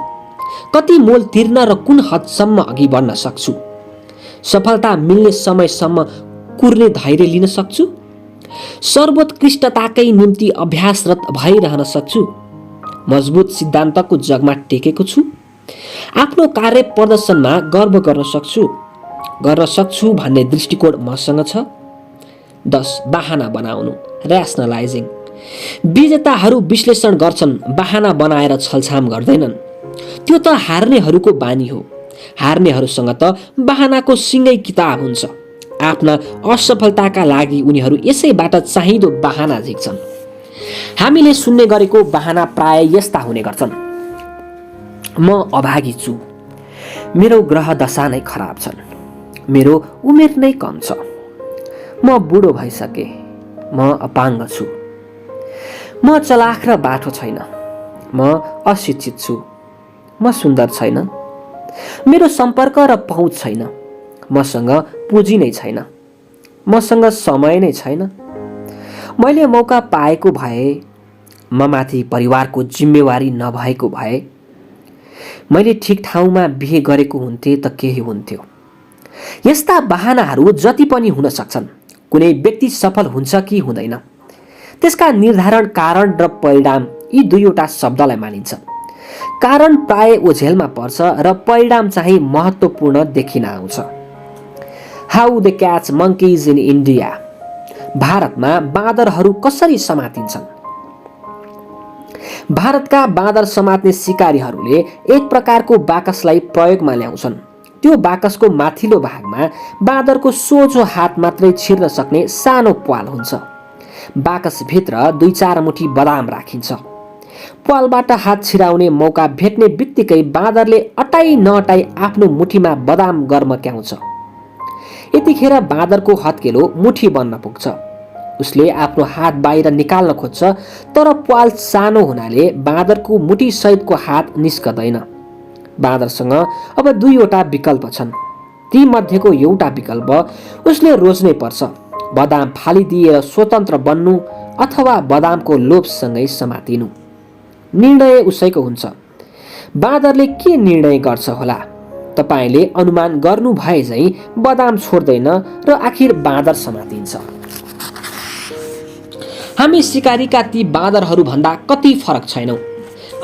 कति मोल तिर्न र कुन हदसम्म अघि बढ्न सक्छु? सफलता मिल्ने समयसम्म कुर्ने धैर्य लिन सक्छु? सर्वोत्कृष्टताकै निम्ति अभ्यासरत भइरहन सक्छु? मजबुत सिद्धान्तको जगमा टेकेको छु? आफ्नो कार्य प्रदर्शनमा गर्व गर्न सक्छु भन्ने दृष्टिकोण मसँग छ? 10. बहाना बनाउनु, ऱ्यासनलाइजिङ। विजेताहरू विश्लेषण गर्छन्, बहाना बनाएर छलछाम गर्दैनन्। त्यो त हार्नेहरूको बानी हो। हार्नेहरूसँग त बहानाको सिङ्गै किताब हुन्छ। आफ्ना असफलताका लागि उनीहरू यसैबाट चाहिँदो बहाना झिक्छन्। हामीले सुन्ने गरेको बहाना प्राय यस्ता हुने गर्छन्। म अभागी छु, मेरो ग्रह दशा नै खराब छन्, मेरो उमेर नै कम छ, म बुढो भइसके, म अपाङ्ग छु, म चलाख र बाठो छैन, म अशिक्षित छु, म सुन्दर छैन, मेरो सम्पर्क र पहुँच छैन, मसँग पुँजी नै छैन, मसँग समय नै छैन, मैले मौका पाएको भए, म माथि परिवारको जिम्मेवारी नभएको भए, मैले ठिक ठाउँमा बिहे गरेको हुन्थे त केही हुन्थ्यो। यस्ता बहानाहरू जति पनि हुन सक्छन्। कुनै व्यक्ति सफल हुन्छ कि हुँदैन, त्यसका निर्धारण कारण र परिणाम यी दुईवटा शब्दलाई मानिन्छ। कारण प्राय ओझेलमा पर्छ र परिणाम चाहिँ महत्त्वपूर्ण देखिन आउँछ। How they catch monkeys in India. भारतमा बाँदरहरू कसरी समातिन्छन्? भारतका बाँदर समात्ने सिकारीहरूले एक प्रकारको बाकसलाई प्रयोगमा ल्याउँछन्। त्यो बाकसको माथिल्लो भागमा बाँदरको सोझो हात मात्रै छिर्न सक्ने सानो प्वाल हुन्छ। बाकसभित्र 2-4 मुठी बदाम राखिन्छ। प्वालबाट हात छिराउने मौका भेट्ने बित्तिकै बाँदरले अटाई नअटाई आफ्नो मुठीमा बदाम गर्मक्याउँछ। यतिखेर बाँदरको हत्केलो मुठी बन्न पुग्छ। उसले आफ्नो हात बाहिर निकाल्न खोज्छ, तर प्वाल सानो हुनाले बाँदरको मुठी सहितको हात निस्कदैन। बाँदरसँग अब 2वटा विकल्प छन्। ती मध्येको एउटा विकल्प उसले रोज्नै पर्छ, बदाम फालिदिएर स्वतन्त्र बन्नु अथवा बदामको लोभसँगै समातिनु। निर्णय उसैको हुन्छ। बाँदरले के निर्णय गर्छ होला? तपाईले अनुमान गर्नु भए झैं बदाम छोड्दैन र आखिर बाँदर समातिन्छ। हामी सिकारीका ती बाँदरहरू भन्दा कति फरक छैनौं।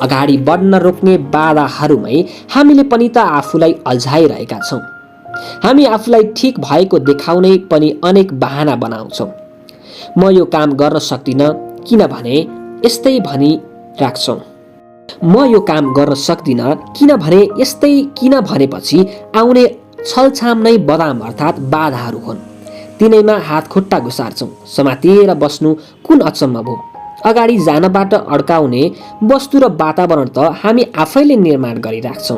अगाडि बढ्न रोक्ने बाधाहरूमै हामीले पनि त आफूलाई अल्झाइरहेका छौं। हामी आफूलाई ठीक भएको देखाउनै पनि अनेक बहाना बनाउँछौं। म यो काम गर्न सक्दिन किनभने यस्तै भनी राख्छौं। म यो काम गर्न सक्दिन किनभने यस्तै किन भनेपछि आउने छलछाम नै बदाम अर्थात् बाधाहरू हुन्। तिनैमा हात खुट्टा घुसार्छौं। समातिएर बस्नु कुन अचम्म भो। अगाडि जानबाट अड्काउने वस्तु र वातावरण त हामी आफैले निर्माण गरिराख्छौं।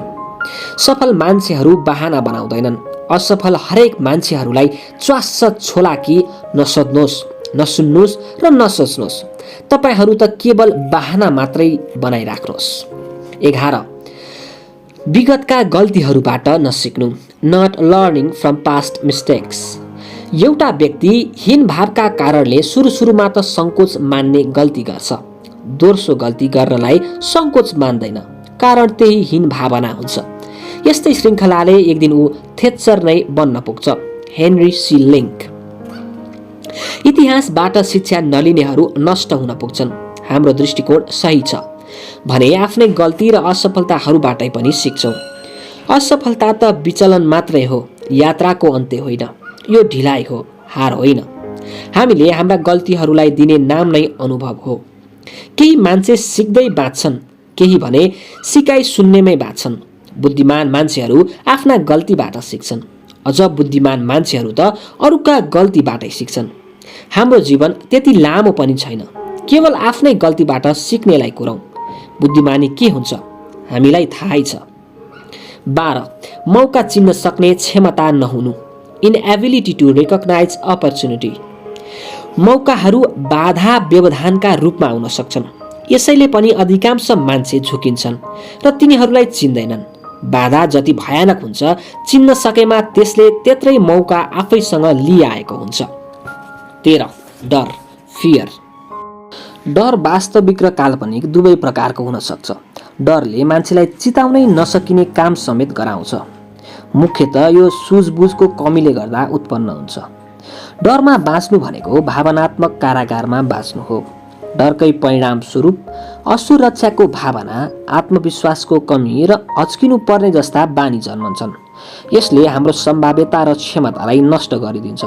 सफल मान्छेहरू बहाना बनाउँदैनन्। असफल हरेक मान्छेहरूलाई च्वास्स छोला कि नसोध्नुहोस्, नसुन्नुहोस् र नसोच्नुहोस्। तपाईहरू त केवल बहाना मात्रै बनाइराख्नुहोस्। 11 विगतका गल्तीहरूबाट नसिक्नु। Not learning from past mistakes. एउटा व्यक्ति हीन भावका कारणले सुरुमा त संकोच मान्ने गल्ती गर्छ। दोस्रो गल्ती गर्नलाई संकोच मान्दैन, कारण त्यही हीन भावना हुन्छ। यस्तै श्रृङ्खलाले एक दिन ऊ थेच्चर नै बन्न पुग्छ। Henry C link. इतिहासबाट शिक्षा नलिनेहरू नष्ट हुन पुग्छन्। हाम्रो दृष्टिकोण सही छ भने आफ्नै गल्ती र असफलताहरूबाटै पनि सिक्छौं। असफलता त विचलन मात्रै हो, यात्राको अन्त्य होइन। यो ढिलाइ हो, हार होइन। हामीले हाम्रा गल्तीहरूलाई दिने नाम नै अनुभव हो। केही मान्छे सिक्दै बाँच्छन्, केही भने सिकाइ सुन्नेमै बाँच्छन्। बुद्धिमान मान्छेहरू आफ्ना गल्तीबाट सिक्छन्। अझ बुद्धिमान मान्छेहरू त अरूका गल्तीबाटै सिक्छन्। हाम्रो जीवन त्यति लामो पनि छैन, केवल आफ्नै गल्तीबाट सिक्नेलाई कुरौं। बुद्धिमानी के हुन्छ हामीलाई थाहै छ। 12 मौका चिन्न सक्ने क्षमता नहुनु। Inability to recognise opportunity. मौकाहरू बाधा व्यवधानका रूपमा आउन सक्छन्। यसैले पनि अधिकांश मान्छे झुकिन्छन् र तिनीहरूलाई चिन्दैनन्। बाधा जति भयानक हुन्छ, चिन्न सकेमा त्यसले त्यत्रै मौका आफैसँग लिआएको हुन्छ। 13 डर, फियर। डर वास्तविक र काल्पनिक दुवै प्रकारको हुन सक्छ। डरले मान्छेलाई चिताउनै नसकिने काम समेत गराउँछ। मुख्यतः यो सुझबुझको कमीले गर्दा उत्पन्न हुन्छ। डरमा बाँच्नु भनेको भावनात्मक कारागारमा बाँच्नु हो। डरकै परिणाम स्वरूप असुरक्षाको भावना, आत्मविश्वासको कमी र हच्किनु पर्ने जस्ता बानी जन्मन्छन्। यसले हाम्रो सम्भाव्यता र क्षमतालाई नष्ट गरिदिन्छ।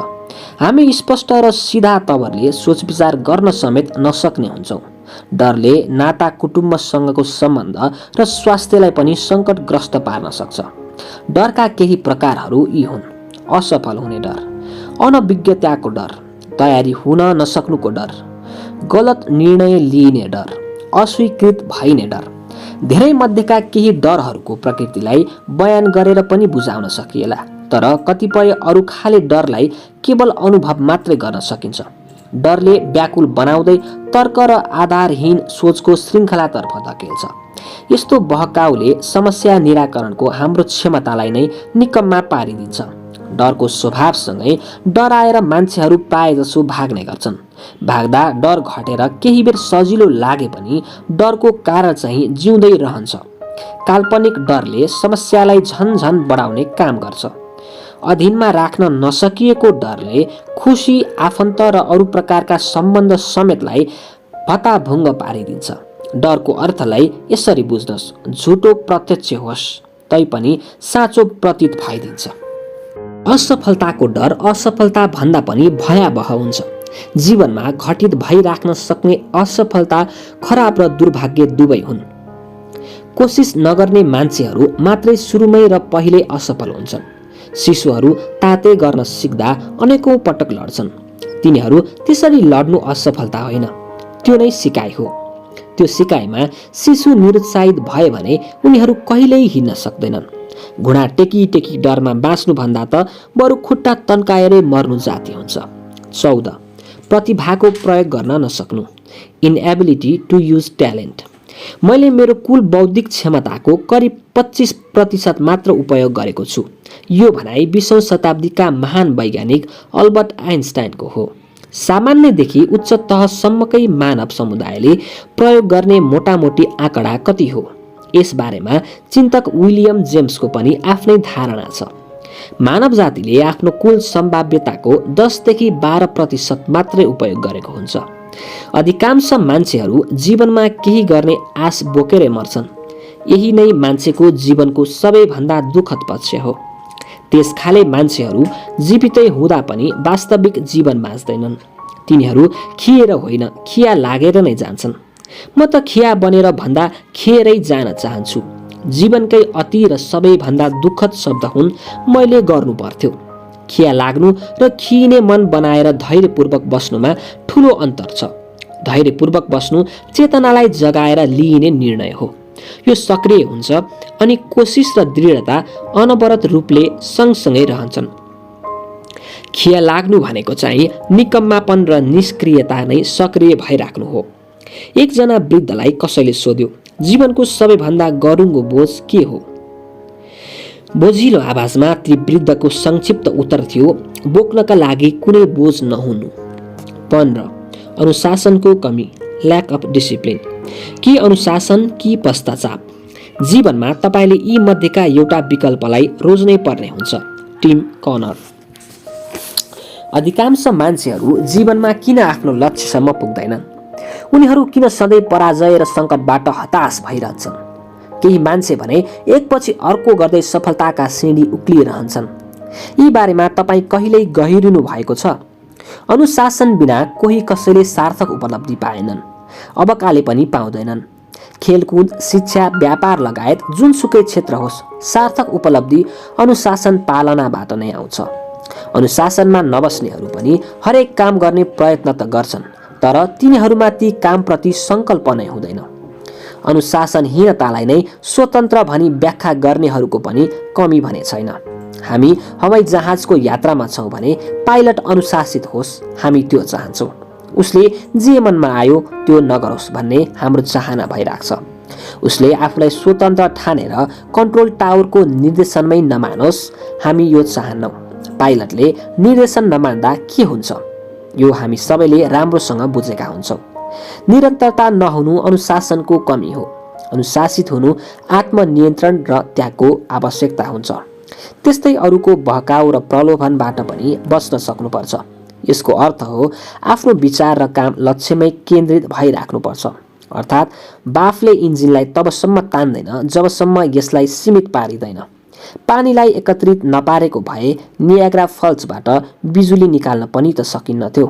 हामी स्पष्ट र सिधा तवरले सोचविचार गर्न समेत नसक्ने हुन्छौँ। डरले नाता कुटुम्बसँगको सम्बन्ध र स्वास्थ्यलाई पनि सङ्कटग्रस्त पार्न सक्छ। डरका केही प्रकारहरू यी हुन्। असफल हुने डर, अनभिज्ञताको डर, तयारी हुन नसक्नुको डर, गलत निर्णय लिने डर, अस्वीकृत भइने डर। धेरै मध्येका केही डरहरूको प्रकृतिलाई बयान गरेर पनि बुझाउन सकिएला, तर कतिपय अरू खाले डरलाई केवल अनुभव मात्रै गर्न सकिन्छ। डरले व्याकुल बनाउँदै तर्क र आधारहीन सोचको श्रृङ्खलातर्फ धकेल्छ। यस्तो बहकाउले समस्या निराकरणको हाम्रो क्षमतालाई नै निकम्मा पारिदिन्छ। डरको स्वभावसँगै डराएर मान्छेहरू प्रायजसो भाग्ने गर्छन्। भाग्दा डर घटेर केही बेर सजिलो लागे पनि डरको कारण चाहिँ जिउँदै रहन्छ। काल्पनिक डरले समस्यालाई झन बढाउने काम गर्छ। अधीनमा राख्न नसकिएको डरले खुसी, आफन्त र अरू प्रकारका सम्बन्ध समेतलाई भताभुङ्ग पारिदिन्छ। डरको अर्थलाई यसरी बुझ्नुहोस्, झुटो प्रत्यक्ष होस् तैपनि साँचो प्रतीत भइदिन्छ। असफलताको डर असफलता भन्दा पनि भयावह हुन्छ। जीवनमा घटित भइराख्न सक्ने असफलता खराब र दुर्भाग्य दुवै हुन्। कोसिस नगर्ने मान्छेहरू मात्रै सुरुमै र पहिले असफल हुन्छन्। शिशुहरू ताते गर्न सिक्दा अनेकौं पटक लड्छन्। तिनीहरू त्यसरी लड्नु असफलता होइन, त्यो नै सिकाइ हो। त्यो सिकाइमा शिशु निरुत्साहित भए भने उनीहरू कहिल्यै हिँड्न सक्दैनन्। घुँडा टेकी टेकी डरमा बाँच्नु भन्दा त बरु खुट्टा तन्काएरै मर्नु जाति हुन्छ। 14. प्रतिभाको प्रयोग गर्न नसक्नु, इनएबिलिटी टु युज ट्यालेन्ट। मैले मेरो कुल बौद्धिक क्षमताको करिब 25% मात्र उपयोग गरेको छु। यो भनाइ 20औं शताब्दीका महान वैज्ञानिक अल्बर्ट आइन्स्टाइनको हो। सामान्यदेखि उच्च तहसम्मकै मानव समुदायले प्रयोग गर्ने मोटामोटी आँकडा कति हो? यस बारेमा चिन्तक विलियम जेम्सको पनि आफ्नै धारणा छ। मानव जातिले आफ्नो कुल सम्भाव्यताको 10 देखि 12% मात्रै उपयोग गरेको हुन्छ। अधिकांश मान्छेहरू जीवनमा केही गर्ने आश बोकेरै मर्छन्। यही नै मान्छेको जीवनको सबैभन्दा दुःखद पक्ष हो। त्यसखाले मान्छेहरू जीवितै हुँदा पनि वास्तविक जीवन बाँच्दैनन्। तिनीहरू खिएर होइन, खिया लागेर नै जान्छन्। म त खिया बनेर भन्दा खिएरै जान चाहन्छु। जीवनकै अति र सबैभन्दा दुःखद शब्द हुन् मैले गर्नु पर्थ्यो। खिया लाग्नु र खिइने मन बनाएर धैर्यपूर्वक बस्नुमा ठूलो अन्तर छ। धैर्यपूर्वक बस्नु चेतनालाई जगाएर लिइने निर्णय हो। यो सक्रिय हुन्छ अनि कोसिस र दृढता अनवरत रूपले सँगसँगै रहन्छन्। खिया लाग्नु भनेको चाहिँ निकम्मापन र निष्क्रियता नै सक्रिय भइराख्नु हो। एकजना वृद्धलाई कसैले सोध्यो, जीवनको सबैभन्दा गरुङ्गो बोझ के हो? बोझिलो आवाजमा ती वृद्धको संक्षिप्त उत्तर थियो, बोक्नका लागि कुनै बोझ नहुनु। 15. अनुशासनको कमी, ल्याक अफ डिसिप्लिन। कि अनुशासन कि पश्चाताप? जीवनमा तपाईले यी मध्येका एउटा विकल्पलाई रोज्नै पर्ने हुन्छ। टिम कनर। अधिकांश मान्छेहरू जीवनमा किन आफ्नो लक्ष्यसम्म पुग्दैनन्? उनीहरू किन सधैँ पराजय र सङ्कटबाट हताश भइरहन्छन्? केही मान्छे भने एकपछि अर्को गर्दै सफलताका सिँढी उक्लिरहन्छन्। यी बारेमा तपाईँ कहिल्यै गहिरिनु भएको छ? अनुशासन बिना कोही कसैले सार्थक उपलब्धि पाएनन्, अबकाले पनि पाउँदैनन्। खेलकुद, शिक्षा, व्यापार लगायत जुनसुकै क्षेत्र होस्, सार्थक उपलब्धि अनुशासन पालनाबाट नै आउँछ। अनुशासनमा नबस्नेहरू पनि हरेक काम गर्ने प्रयत्न त गर्छन्, तर तिनीहरूमा ती कामप्रति सङ्कल्प नै हुँदैन। अनुशासनहीनतालाई नै स्वतन्त्र भनी व्याख्या गर्नेहरूको पनि कमी भने छैन। हामी हवाई जहाजको यात्रामा छौँ भने पाइलट अनुशासित होस्, हामी त्यो चाहन्छौँ। उसले जे मनमा आयो त्यो नगरोस् भन्ने हाम्रो चाहना भइराख्छ। उसले आफूलाई स्वतन्त्र ठानेर कन्ट्रोल टावरको निर्देशनमै नमानोस्, हामी यो चाहन्नौँ। पाइलटले निर्देशन नमान्दा के हुन्छ? यो हामी सबैले राम्रोसँग बुझेका हुन्छौँ। निरन्तरता नहुनु अनुशासनको कमी हो। अनुशासित हुनु आत्मनियन्त्रण र त्यागको आवश्यकता हुन्छ। त्यस्तै अरूको बहकाउ र प्रलोभनबाट पनि बच्न सक्नुपर्छ। यसको अर्थ हो आफ्नो विचार र काम लक्ष्यमै केन्द्रित भइराख्नुपर्छ। अर्थात् बाफले इन्जिनलाई तबसम्म तान्दैन जबसम्म यसलाई सीमित पारिँदैन। पानीलाई एकत्रित नपारेको भए नियाग्रा फल्सबाट बिजुली निकाल्न पनि त सकिन्नथ्यो।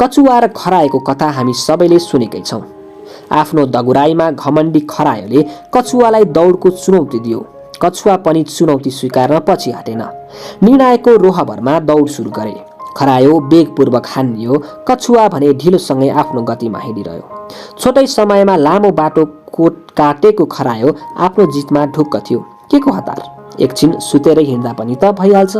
कछुवा र खरायोको कथा हामी सबैले सुनेकै छौँ। आफ्नो दगुराईमा घमण्डी खरायोले कछुवालाई दौडको चुनौती दियो। कछुवा पनि चुनौती स्वीकार्न पछि हटेन। निर्णायकको रोहभरमा दौड सुरु गरे। खरायो वेगपूर्वक हान्नियो, कछुवा भने ढिलोसँगै आफ्नो गतिमा हिँडिरह्यो। छोटै समयमा लामो बाटो काटेको खरायो आफ्नो जितमा ढुक्क थियो। के को हतार? एकछिन सुतेरै हिँड्दा पनि त भइहाल्छ।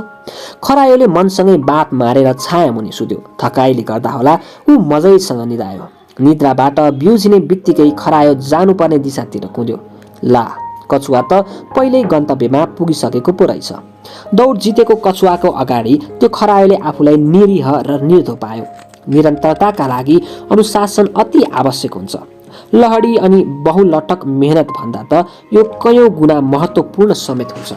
खरायोले मनसँगै बात मारेर छाया मुनि सुत्यो। थकाइले गर्दा होला ऊ मजैसँग निदायो। निद्राबाट बिउजिने बित्तिकै खरायो जानुपर्ने दिशातिर कुद्यो। ला, कछुवा त पहिल्यै गन्तव्यमा पुगिसकेको पो रहेछ। दौड जितेको कछुवाको अगाडि त्यो खरायोले आफूलाई निरीह र निर्दो पायो। निरन्तरताका लागि अनुशासन अति आवश्यक हुन्छ। लहडी अनि बहुलटक मेहनत भन्दा त यो कयौं गुणा महत्त्वपूर्ण समेत हुन्छ।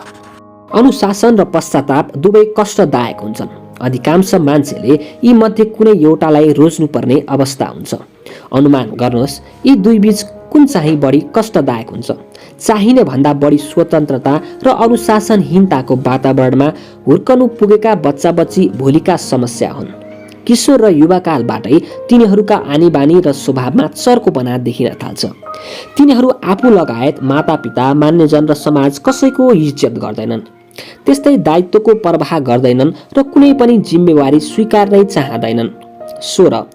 अनुशासन र पश्चाताप दुवै कष्टदायक हुन्छन्। अधिकांश मान्छेले यी मध्ये कुनै एउटालाई रोज्नुपर्ने अवस्था हुन्छ। अनुमान गर्नुहोस् यी दुई बीच कुन चाहिँ बढी कष्टदायक हुन्छ? चाहिने भन्दा बढी स्वतन्त्रता र अनुशासनहीनताको वातावरणमा हुर्कनु पुगेका बच्चा-बच्ची भोलिका समस्या हुन्। किशोर र युवाकालबाटै तिनीहरूका आनीबानी र स्वभावमा चर्कोपना देखिन थाल्छ। तिनीहरू आफू लगायत मातापिता, मान्यजन र समाज कसैको इज्जत गर्दैनन्। त्यस्तै दायित्वको प्रवाह गर्दैनन् र कुनै पनि जिम्मेवारी स्वीकार्नै चाहँदैनन्। 16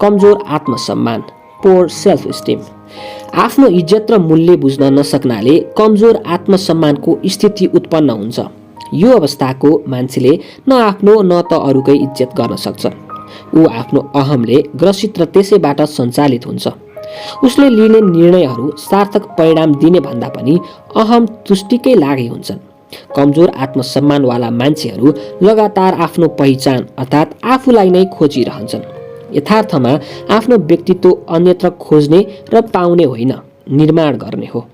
कमजोर आत्मसम्मान, पोर सेल्फ स्टिम। आफ्नो इज्जत र मूल्य बुझ्न नसक्नाले कमजोर आत्मसम्मानको स्थिति उत्पन्न हुन्छ। यो अवस्थाको मान्छेले न आफ्नो न त अरूकै इज्जत गर्न सक्छ। ऊ आफ्नो अहमले ग्रसित र त्यसैबाट सञ्चालित हुन्छ। उसले लिने निर्णयहरू सार्थक परिणाम दिने भन्दा पनि अहम तुष्टिकै लागि हुन्छन्। कमजोर आत्मसम्मानवाला मान्छेहरू लगातार आफ्नो पहिचान अर्थात् आफूलाई नै खोजिरहन्छन्। यथार्थमा आफ्नो व्यक्तित्व अन्यत्र खोज्ने र पाउने होइन, निर्माण गर्ने हो।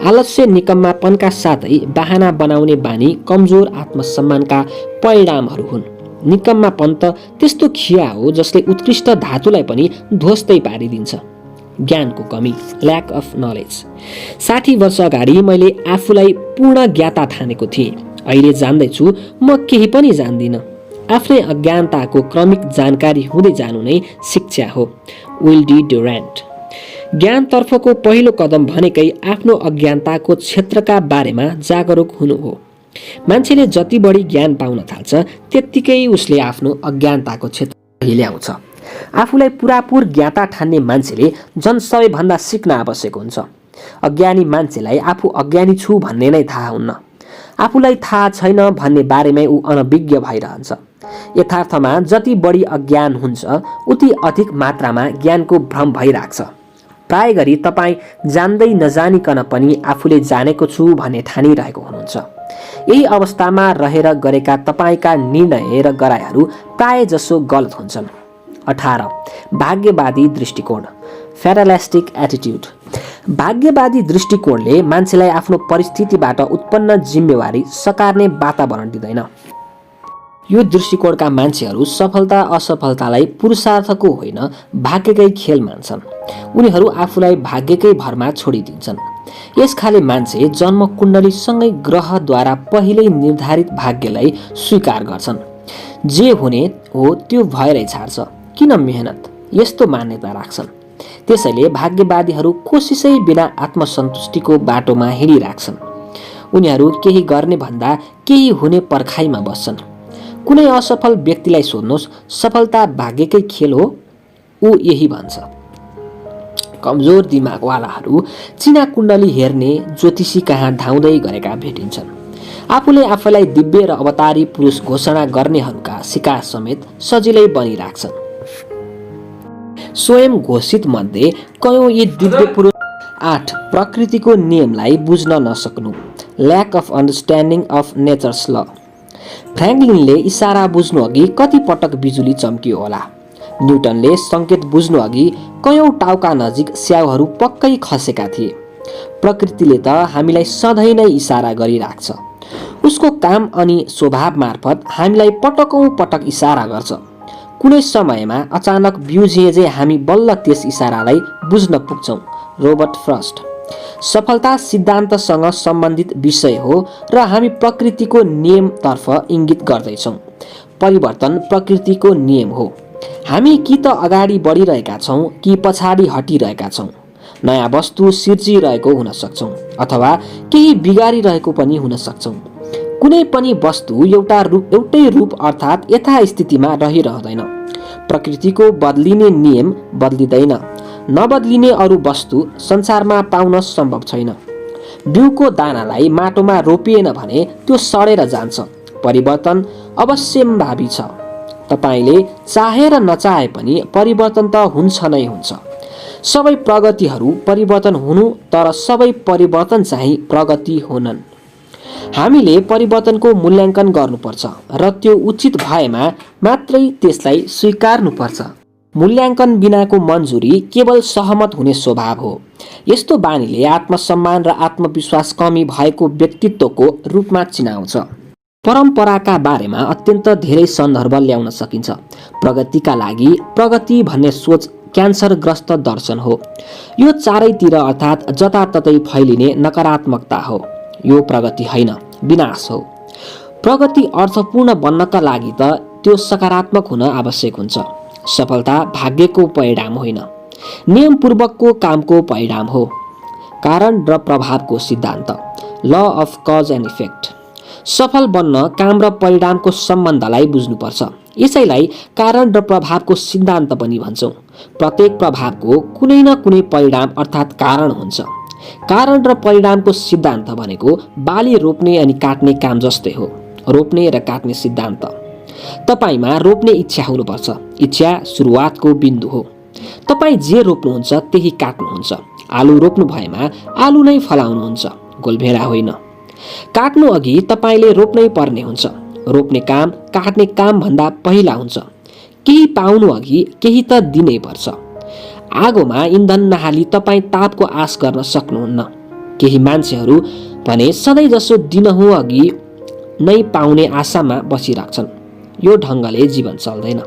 आलस्य निकम्मापनका साथै बहाना बनाउने बानी कमजोर आत्मसम्मानका परिणामहरू हुन्। निकम्मापन त त्यस्तो खिया हो जसले उत्कृष्ट धातुलाई पनि ध्वस्तै पारिदिन्छ। ज्ञानको कमी, ल्याक अफ नलेज। 60 वर्ष अगाडि मैले आफूलाई पूर्ण ज्ञाता ठानेको थिएँ। अहिले जान्दैछु म केही पनि जान्दिनँ। आफ्नै अज्ञानताको क्रमिक जानकारी हुँदै जानु नै शिक्षा हो। Will D ड्युरान्ट। ज्ञानतर्फको पहिलो कदम भनेकै आफ्नो अज्ञानताको क्षेत्रका बारेमा जागरुक हुनु हो। मान्छेले जति बढी ज्ञान पाउन थाल्छ त्यत्तिकै उसले आफ्नो अज्ञानताको क्षेत्र हिल्याउँछ। आफूलाई पुरापुर ज्ञाता ठान्ने मान्छेले झन् सबैभन्दा सिक्न आवश्यक हुन्छ। अज्ञानी मान्छेलाई आफू अज्ञानी छु भन्ने नै थाहा हुन्न। आफूलाई थाहा छैन भन्ने बारेमै ऊ अनभिज्ञ भइरहन्छ। यथार्थमा जति बढी अज्ञान हुन्छ उति अधिक मात्रामा ज्ञानको भ्रम भइराख्छ। प्राय गरी तपाईँ जान्दै नजानिकन पनि आफूले जानेको छु भन्ने ठानिरहेको हुनुहुन्छ। यही अवस्थामा रहेर गरेका तपाईँका निर्णय र गराइहरू प्राय जसो गलत हुन्छन्। 18 भाग्यवादी दृष्टिकोण, फेटालिस्टिक एटिट्युड। भाग्यवादी दृष्टिकोणले मान्छेलाई आफ्नो परिस्थितिबाट उत्पन्न जिम्मेवारी सकार्ने वातावरण दिँदैन। यो दृष्टिकोणका मान्छेहरू सफलता असफलतालाई पुरुषार्थको होइन भाग्यकै खेल मान्छन्। उनीहरू आफूलाई भाग्यकै भरमा छोडिदिन्छन्। यस खाले मान्छे जन्म कुण्डलीसँगै ग्रहद्वारा पहिल्यै निर्धारित भाग्यलाई स्वीकार गर्छन्। जे हुने हो त्यो भएरै छाड्छ। किन मेहनत, यस्तो मान्यता राख्छन्। त्यसैले भाग्यवादीहरू कोसिसै बिना आत्मसन्तुष्टिको बाटोमा हिँडिराख्छन्। उनीहरू केही गर्ने भन्दा केही हुने पर्खाइमा बस्छन्। कुनै असफल व्यक्तिलाई सोध्नुहोस् सफलता भाग्यकै खेल हो, ऊ यही भन्छ। कमजोर दिमागवालाहरू चिना कुण्डली हेर्ने ज्योतिषी कहाँ धाउँदै गरेका भेटिन्छन्। आफूले आफैलाई दिव्य र अवतारी पुरुष घोषणा गर्नेहरूका शिकार समेत सजिलै बनिराख्छन्। स्वयं घोषित मध्ये कयौं यी दिव्य पुरुष। 8 प्रकृतिको नियमलाई बुझ्न नसक्नु, lack of understanding of nature's law. फ्र्याङ्कलिनले इसारा बुझ्नु अघि कति पटक बिजुली चम्कियो होला। न्युटनले संकेत बुझ्नु अघि कयौं टाउका नजिक स्याउहरू पक्कै खसेका थिए। प्रकृतिले त हामीलाई सधैँ नै इसारा गरिराख्छ। उसको काम अनि स्वभाव मार्फत हामीलाई पटकौं पटक इसारा गर्छ। कुनै समयमा अचानक बिउझिए हामी बल्ल त्यस इसारालाई बुझ्न पुग्छौं। Robert first. सफलता सिद्धान्तसँग सम्बन्धित विषय हो र हामी प्रकृतिको नियमतर्फ इङ्गित गर्दैछौँ। परिवर्तन प्रकृतिको नियम हो। हामी कि त अगाडि बढिरहेका छौँ कि पछाडि हटिरहेका छौँ। नयाँ वस्तु सिर्जिरहेको हुन सक्छौँ अथवा केही बिगारिरहेको पनि हुन सक्छौँ। कुनै पनि वस्तु एउटै रूप अर्थात् यथास्थितिमा रहिरहँदैन। प्रकृतिको बदलिने नियम बदलिँदैन। नबदलिने अरू वस्तु संसारमा पाउन सम्भव छैन। बिउको दानालाई माटोमा रोपिएन भने त्यो सडेर जान्छ। परिवर्तन अवश्यम्भावी छ। तपाईले चाहेर नचाहे पनि परिवर्तन त हुन्छ नै हुन्छ। सबै प्रगतिहरू परिवर्तन हुनु, तर सबै परिवर्तन चाहिँ प्रगति होनन्। हामीले परिवर्तनको मूल्याङ्कन गर्नुपर्छ र त्यो उचित भएमा मात्रै त्यसलाई स्वीकार्नुपर्छ। मूल्याङ्कन बिनाको मन्जुरी केवल सहमत हुने स्वभाव हो। यस्तो बानीले आत्मसम्मान र आत्मविश्वास कमी भएको व्यक्तित्वको रूपमा चिनाउँछ। परम्पराका बारेमा अत्यन्त धेरै सन्दर्भ ल्याउन सकिन्छ। प्रगतिका लागि प्रगति भन्ने सोच क्यान्सरग्रस्त दर्शन हो। यो चारैतिर अर्थात् जताततै फैलिने नकारात्मकता हो। यो प्रगति होइन, विनाश हो। प्रगति अर्थपूर्ण बन्नका लागि त त्यो सकारात्मक हुन आवश्यक हुन्छ। सफलता भाग्यको परिणाम होइन, नियमपूर्वकको कामको परिणाम हो। कारण र प्रभावको सिद्धान्त, law of cause and effect. सफल बन्न काम र परिणामको सम्बन्धलाई बुझ्नुपर्छ। यसैलाई कारण र प्रभावको सिद्धान्त पनि भन्छौँ। प्रत्येक प्रभावको कुनै न कुनै परिणाम अर्थात् कारण हुन्छ। कारण र परिणामको सिद्धान्त भनेको बाली रोप्ने अनि काट्ने काम जस्तै हो। रोप्ने र काट्ने सिद्धान्त। तपाईमा रोप्ने इच्छा हुनुपर्छ। इच्छा सुरुवातको बिन्दु हो। तपाईँ जे रोप्नुहुन्छ त्यही काट्नुहुन्छ। आलु रोप्नु भएमा आलु नै फलाउनुहुन्छ, गोलभेडा होइन। काट्नु अघि तपाईँले रोप्नै पर्ने हुन्छ। रोप्ने काम काट्ने काम भन्दा पहिला हुन्छ। केही पाउनु अघि केही त दिनै पर्छ। आगोमा इन्धन नहाली तपाईँ तापको आश गर्न सक्नुहुन्न। केही मान्छेहरू भने सधैँ जसो दिनहुँ अघि नै पाउने आशामा बसिराख्छन्। यो ढङ्गले जीवन चल्दैन।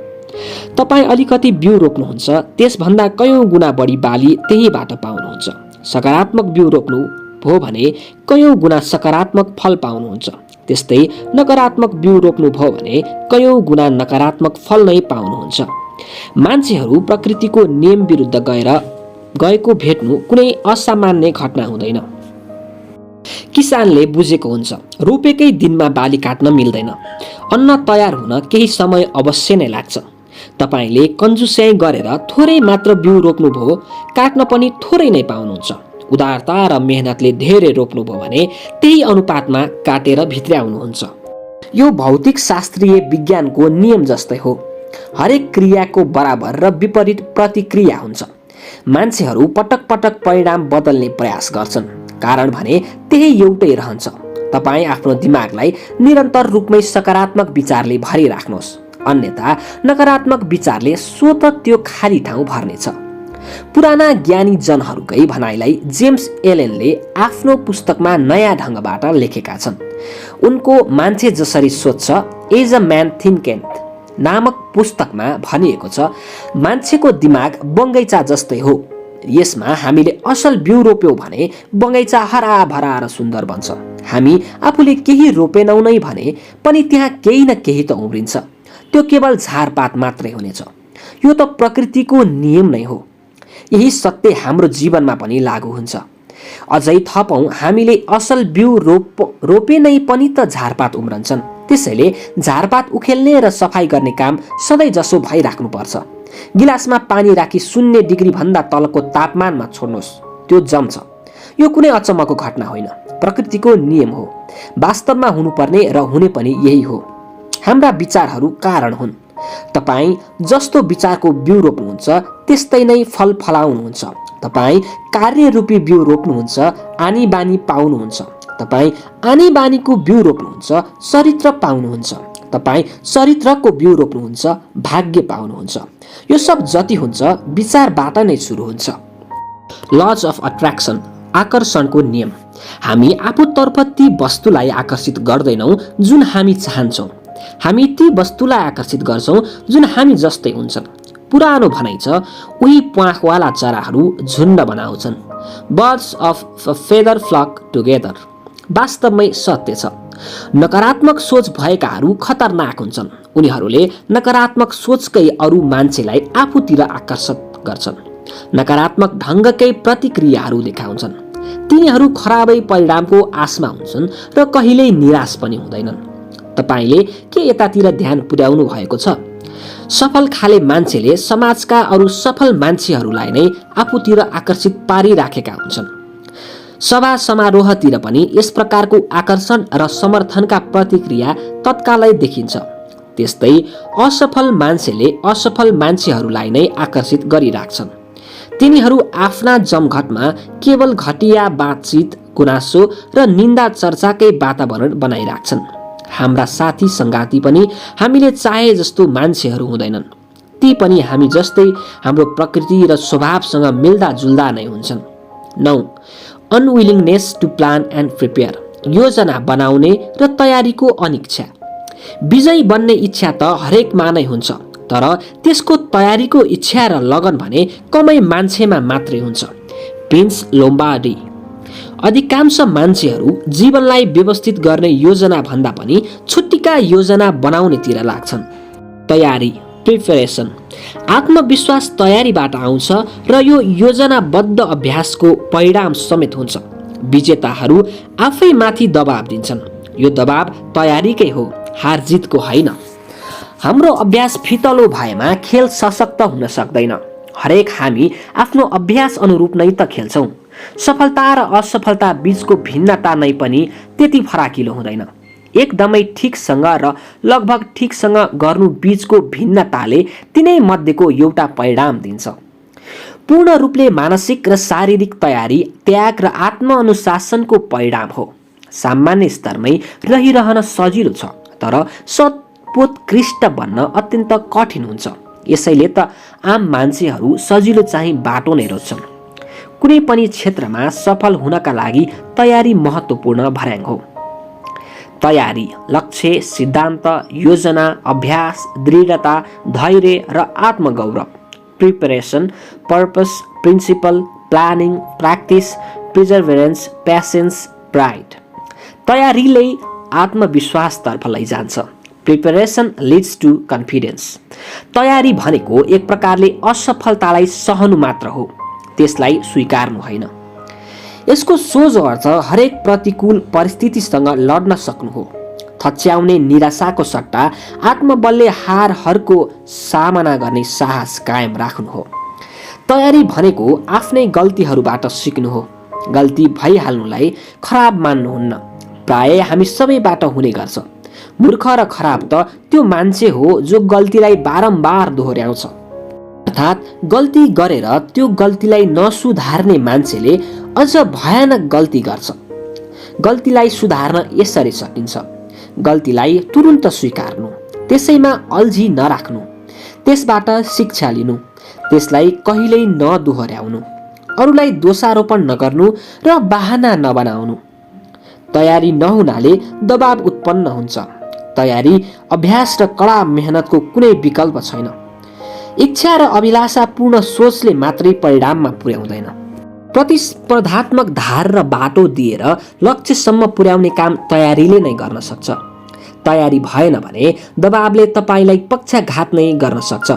तपाईँ अलिकति बिउ रोप्नुहुन्छ, त्यसभन्दा कयौँ गुणा बढी बाली त्यहीबाट पाउनुहुन्छ। सकारात्मक बिउ रोप्नु हो भने कयौँ गुणा सकारात्मक फल पाउनुहुन्छ। त्यस्तै नकारात्मक बिउ रोप्नु भयो भने कयौँ गुणा नकारात्मक फल नै पाउनुहुन्छ। मान्छेहरू प्रकृतिको नियम विरुद्ध गएको भेट्नु कुनै असामान्य घटना हुँदैन। किसानले बुझेको हुन्छ, रोपेकै दिनमा बाली काट्न मिल्दैन। अन्न तयार हुन केही समय अवश्य नै लाग्छ। तपाईले कन्जुस्याइ गरेर थोरै मात्र बिउ रोप्नुभयो, काट्न पनि थोरै नै पाउनुहुन्छ। उदारता र मेहनतले धेरै रोप्नुभयो भने त्यही अनुपातमा काटेर भित्र्याउनुहुन्छ। यो भौतिक शास्त्रीय विज्ञानको नियम जस्तै हो। हरेक क्रियाको बराबर र विपरीत प्रतिक्रिया हुन्छ। मान्छेहरू पटक पटक परिणाम बदल्ने प्रयास गर्छन्। कारण भने त्यही एउटै रहन्छ। तपाईँ आफ्नो दिमागलाई निरन्तर रूपमै सकारात्मक विचारले भरिराख्नुहोस्, अन्यथा नकारात्मक विचारले स्वतः त्यो खाली ठाउँ भर्नेछ। पुराना ज्ञानी जनहरूकै भनाइलाई जेम्स एलेनले आफ्नो पुस्तकमा नयाँ ढङ्गबाट लेखेका छन्। उनको मान्छे जसरी सोच्छ, एज अ म्यान थिङ्केन्थ नामक पुस्तकमा भनिएको छ, मान्छेको दिमाग बगैँचा जस्तै हो। यसमा हामीले असल बिउ रोप्यौं भने बगैँचा हराभरा र सुन्दर बन्छ। हामी आफूले केही रोपेनौं नै भने पनि त्यहाँ केही न केही त उम्रिन्छ। त्यो केवल झारपात मात्रै हुनेछ। यो त प्रकृतिको नियम नै हो। यही सत्य हाम्रो जीवनमा पनि लागू हुन्छ। अझै थपौं, हामीले असल बिउ रोपे नै पनि त झारपात उम्रन्छन्। त्यसैले झारपात उखेल्ने र सफाई गर्ने काम सधैँ जसो भइराख्नुपर्छ। गिलासमा पानी राखी 0 डिग्री भन्दा तलको तापमानमा छोड्नुहोस्, त्यो जम्छ। यो कुनै अचम्मको घटना होइन, प्रकृतिको नियम हो। वास्तवमा हुनुपर्ने र हुने पनि यही हो। हाम्रा विचारहरू कारण हुन्। तपाईँ जस्तो विचारको बिउ रोप्नुहुन्छ त्यस्तै नै फल फलाउनुहुन्छ। तपाईँ कार्यरूपी बिउ रोप्नुहुन्छ, आनी बानी पाउनुहुन्छ। तपाईँ आनी बानीको बिउ रोप्नुहुन्छ, चरित्र पाउनुहुन्छ। तपाईँ चरित्रको बिउ रोप्नुहुन्छ, भाग्य पाउनुहुन्छ। यो सब जति हुन्छ विचारबाट नै सुरु हुन्छ। लज अफ अट्र्याक्सन, आकर्षणको नियम। हामी आफूतर्फ ती वस्तुलाई आकर्षित गर्दैनौँ जुन हामी चाहन्छौँ। हामी ती वस्तुलाई आकर्षित गर्छौँ जुन हामी जस्तै हुन्छन्। पुरानो भनाइ छ, उही प्वाखवाला चराहरू झुण्ड बनाउँछन्। Birds of feather flock together. वास्तवमै सत्य छ। नकारात्मक सोच भएकाहरू खतरनाक हुन्छन्। उनीहरूले नकारात्मक सोचकै अरू मान्छेलाई आफूतिर आकर्षित गर्छन्। नकारात्मक ढङ्गकै प्रतिक्रियाहरू देखाउँछन्। तिनीहरू खराबै परिणामको आशमा हुन्छन् र कहिल्यै निराश पनि हुँदैनन्। तपाईले के यतातिर ध्यान पुर्याउनु भएको छ? सफल खाले मान्छेले समाजका अरू सफल मान्छेहरूलाई नै आफूतिर आकर्षित पारिराखेका हुन्छन्। सभा समारोहतिर पनि यस प्रकारको आकर्षण र समर्थनका प्रतिक्रिया तत्कालै देखिन्छ। त्यस्तै असफल मान्छेले असफल मान्छेहरूलाई नै आकर्षित गरिराख्छन्। तिनीहरू आफ्ना जमघटमा केवल घटिया बातचित, गुनासो र निन्दा चर्चाकै वातावरण बनाइराख्छन्। हाम्रा साथी संगाती पनि हामीले चाहे जस्तो मान्छेहरू हुँदैनन्। ती पनि हामी जस्तै हाम्रो प्रकृति र स्वभावसँग मिल्दा जुल्दा नै हुन्छन्। 9. अनविलिङनेस टु प्लान एन्ड प्रिपेयर, योजना बनाउने र तयारीको अनिच्छा। विजयी बन्ने इच्छा त हरेकमा नै हुन्छ, तर त्यसको तयारीको इच्छा र लगन भने कमै मान्छेमा मात्रै हुन्छ। Prince Lombardy. अधिकांश मान्छेहरू जीवनलाई व्यवस्थित गर्ने योजना भन्दा पनि छुट्टीका योजना बनाउनेतिर लाग्छन्। तयारी, प्रिपरेसन। आत्मविश्वास तयारीबाट आउँछ र यो योजनाबद्ध अभ्यासको परिणाम समेत हुन्छ। विजेताहरू आफै माथि दबाब दिन्छन्। यो दबाब तयारीकै हो, हार जितको होइन। हाम्रो अभ्यास फितलो भएमा खेल सशक्त हुन सक्दैन। हरेक हामी आफ्नो अभ्यास अनुरूप नै त खेल्छौँ। सफलता र असफलता बीचको भिन्नता नै पनि त्यति फराकिलो हुँदैन। एकदमै ठिकसँग र लगभग ठिकसँग गर्नु बीचको भिन्नताले तिनै मध्येको एउटा परिणाम दिन्छ। पूर्ण रूपले मानसिक र शारीरिक तयारी त्याग र आत्मअनुशासनको परिणाम हो। सामान्य स्तरमै रहिरहन सजिलो छ, तर सर्वोत्कृष्ट बन्न अत्यन्त कठिन हुन्छ। यसैले त आम मान्छेहरू सजिलो चाहिँ बाटो नै रोज्छन्। कुनै पनि क्षेत्रमा सफल हुनका लागि तयारी महत्त्वपूर्ण भर्याङ हो। तयारी, लक्ष्य, सिद्धान्त, योजना, अभ्यास, दृढता, धैर्य र आत्मगौरव। Preparation, purpose, principle, planning, practice, perseverance, patience, pride. तयारीले आत्मविश्वासतर्फ लैजान्छ। Preparation leads to confidence. तयारी भनेको एक प्रकारले असफलतालाई सहनु मात्र हो, त्यसलाई स्वीकार्नु होइन। यसको सोझो अर्थ हरेक प्रतिकूल परिस्थितिसँग लड्न सक्नु हो। थच्याउने निराशाको सट्टा आत्मबलले हारहरूको सामना गर्ने साहस कायम राख्नु हो। तयारी भनेको आफ्नै गल्तीहरूबाट सिक्नु हो। गल्ती भइहाल्नुलाई खराब मान्नुहुन्न। प्राय हामी सबैबाट हुने गर्छ। मूर्ख र खराब त त्यो मान्छे हो जो गल्तीलाई बारम्बार दोहोर्याउँछ। अर्थात् गल्ती गरेर त्यो गल्तीलाई नसुधार्ने मान्छेले अझ भयानक गल्ती गर्छ। गल्तीलाई सुधार्न यसरी सकिन्छ। गल्तीलाई तुरुन्त स्वीकार्नु, त्यसैमा अल्झी नराख्नु, त्यसबाट शिक्षा लिनु, त्यसलाई कहिल्यै नदोहोर्याउनु, अरूलाई दोषारोपण नगर्नु र बहाना नबनाउनु। तयारी नहुनाले दबाब उत्पन्न हुन्छ। तयारी, अभ्यास र कडा मेहनतको कुनै विकल्प छैन। इच्छा र अभिलाषापूर्ण सोचले मात्रै परिणाममा पुर्याउँदैन। प्रतिस्पर्धात्मक धार र बाटो दिएर लक्ष्यसम्म पुर्याउने काम तयारीले नै गर्न सक्छ। तयारी भएन भने दबाबले तपाईँलाई पक्षाघात नै गर्न सक्छ।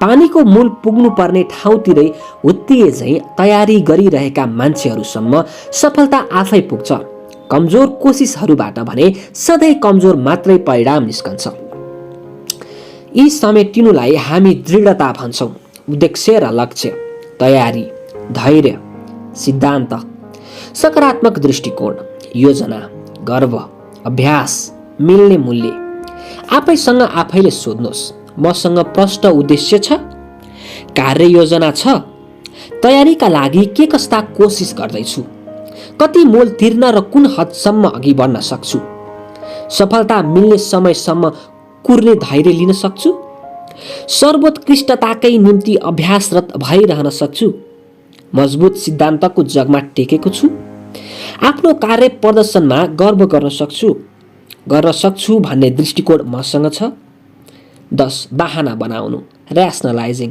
पानीको मूल पुग्नुपर्ने ठाउँतिरै हुत्तिए झैँ तयारी गरिरहेका मान्छेहरूसम्म सफलता आफै पुग्छ। कमजोर कोसिसहरूबाट भने सधैँ कमजोर मात्रै परिणाम निस्कन्छ। यी समेटिनुलाई हामी दृढता भन्छौँ। उद्देश्य र लक्ष्य, तयारी, धैर्य, सिद्धान्त, सकारात्मक दृष्टिकोण, योजना, गर्व, अभ्यास, मिल्ने मूल्य। आफैसँग आफैले सोध्नुहोस्, मसँग प्रष्ट उद्देश्य छ? कार्ययोजना छ? तयारीका लागि के कस्ता कोसिस गर्दैछु? कति मोल तिर्न र कुन हदसम्म अघि बढ्न सक्छु? सफलता मिल्ने समयसम्म कुर्ने धैर्य लिन सक्छु? सर्वोत्कृष्टताकै निम्ति अभ्यासरत भइरहन सक्छु? मजबुत सिद्धान्तको जगमा टेकेको छु? आफ्नो कार्य प्रदर्शनमा गर्व गर्न सक्छु भन्ने दृष्टिकोण मसँग छ? 10. बहाना बनाउनु, ऱ्यासनलाइजिङ।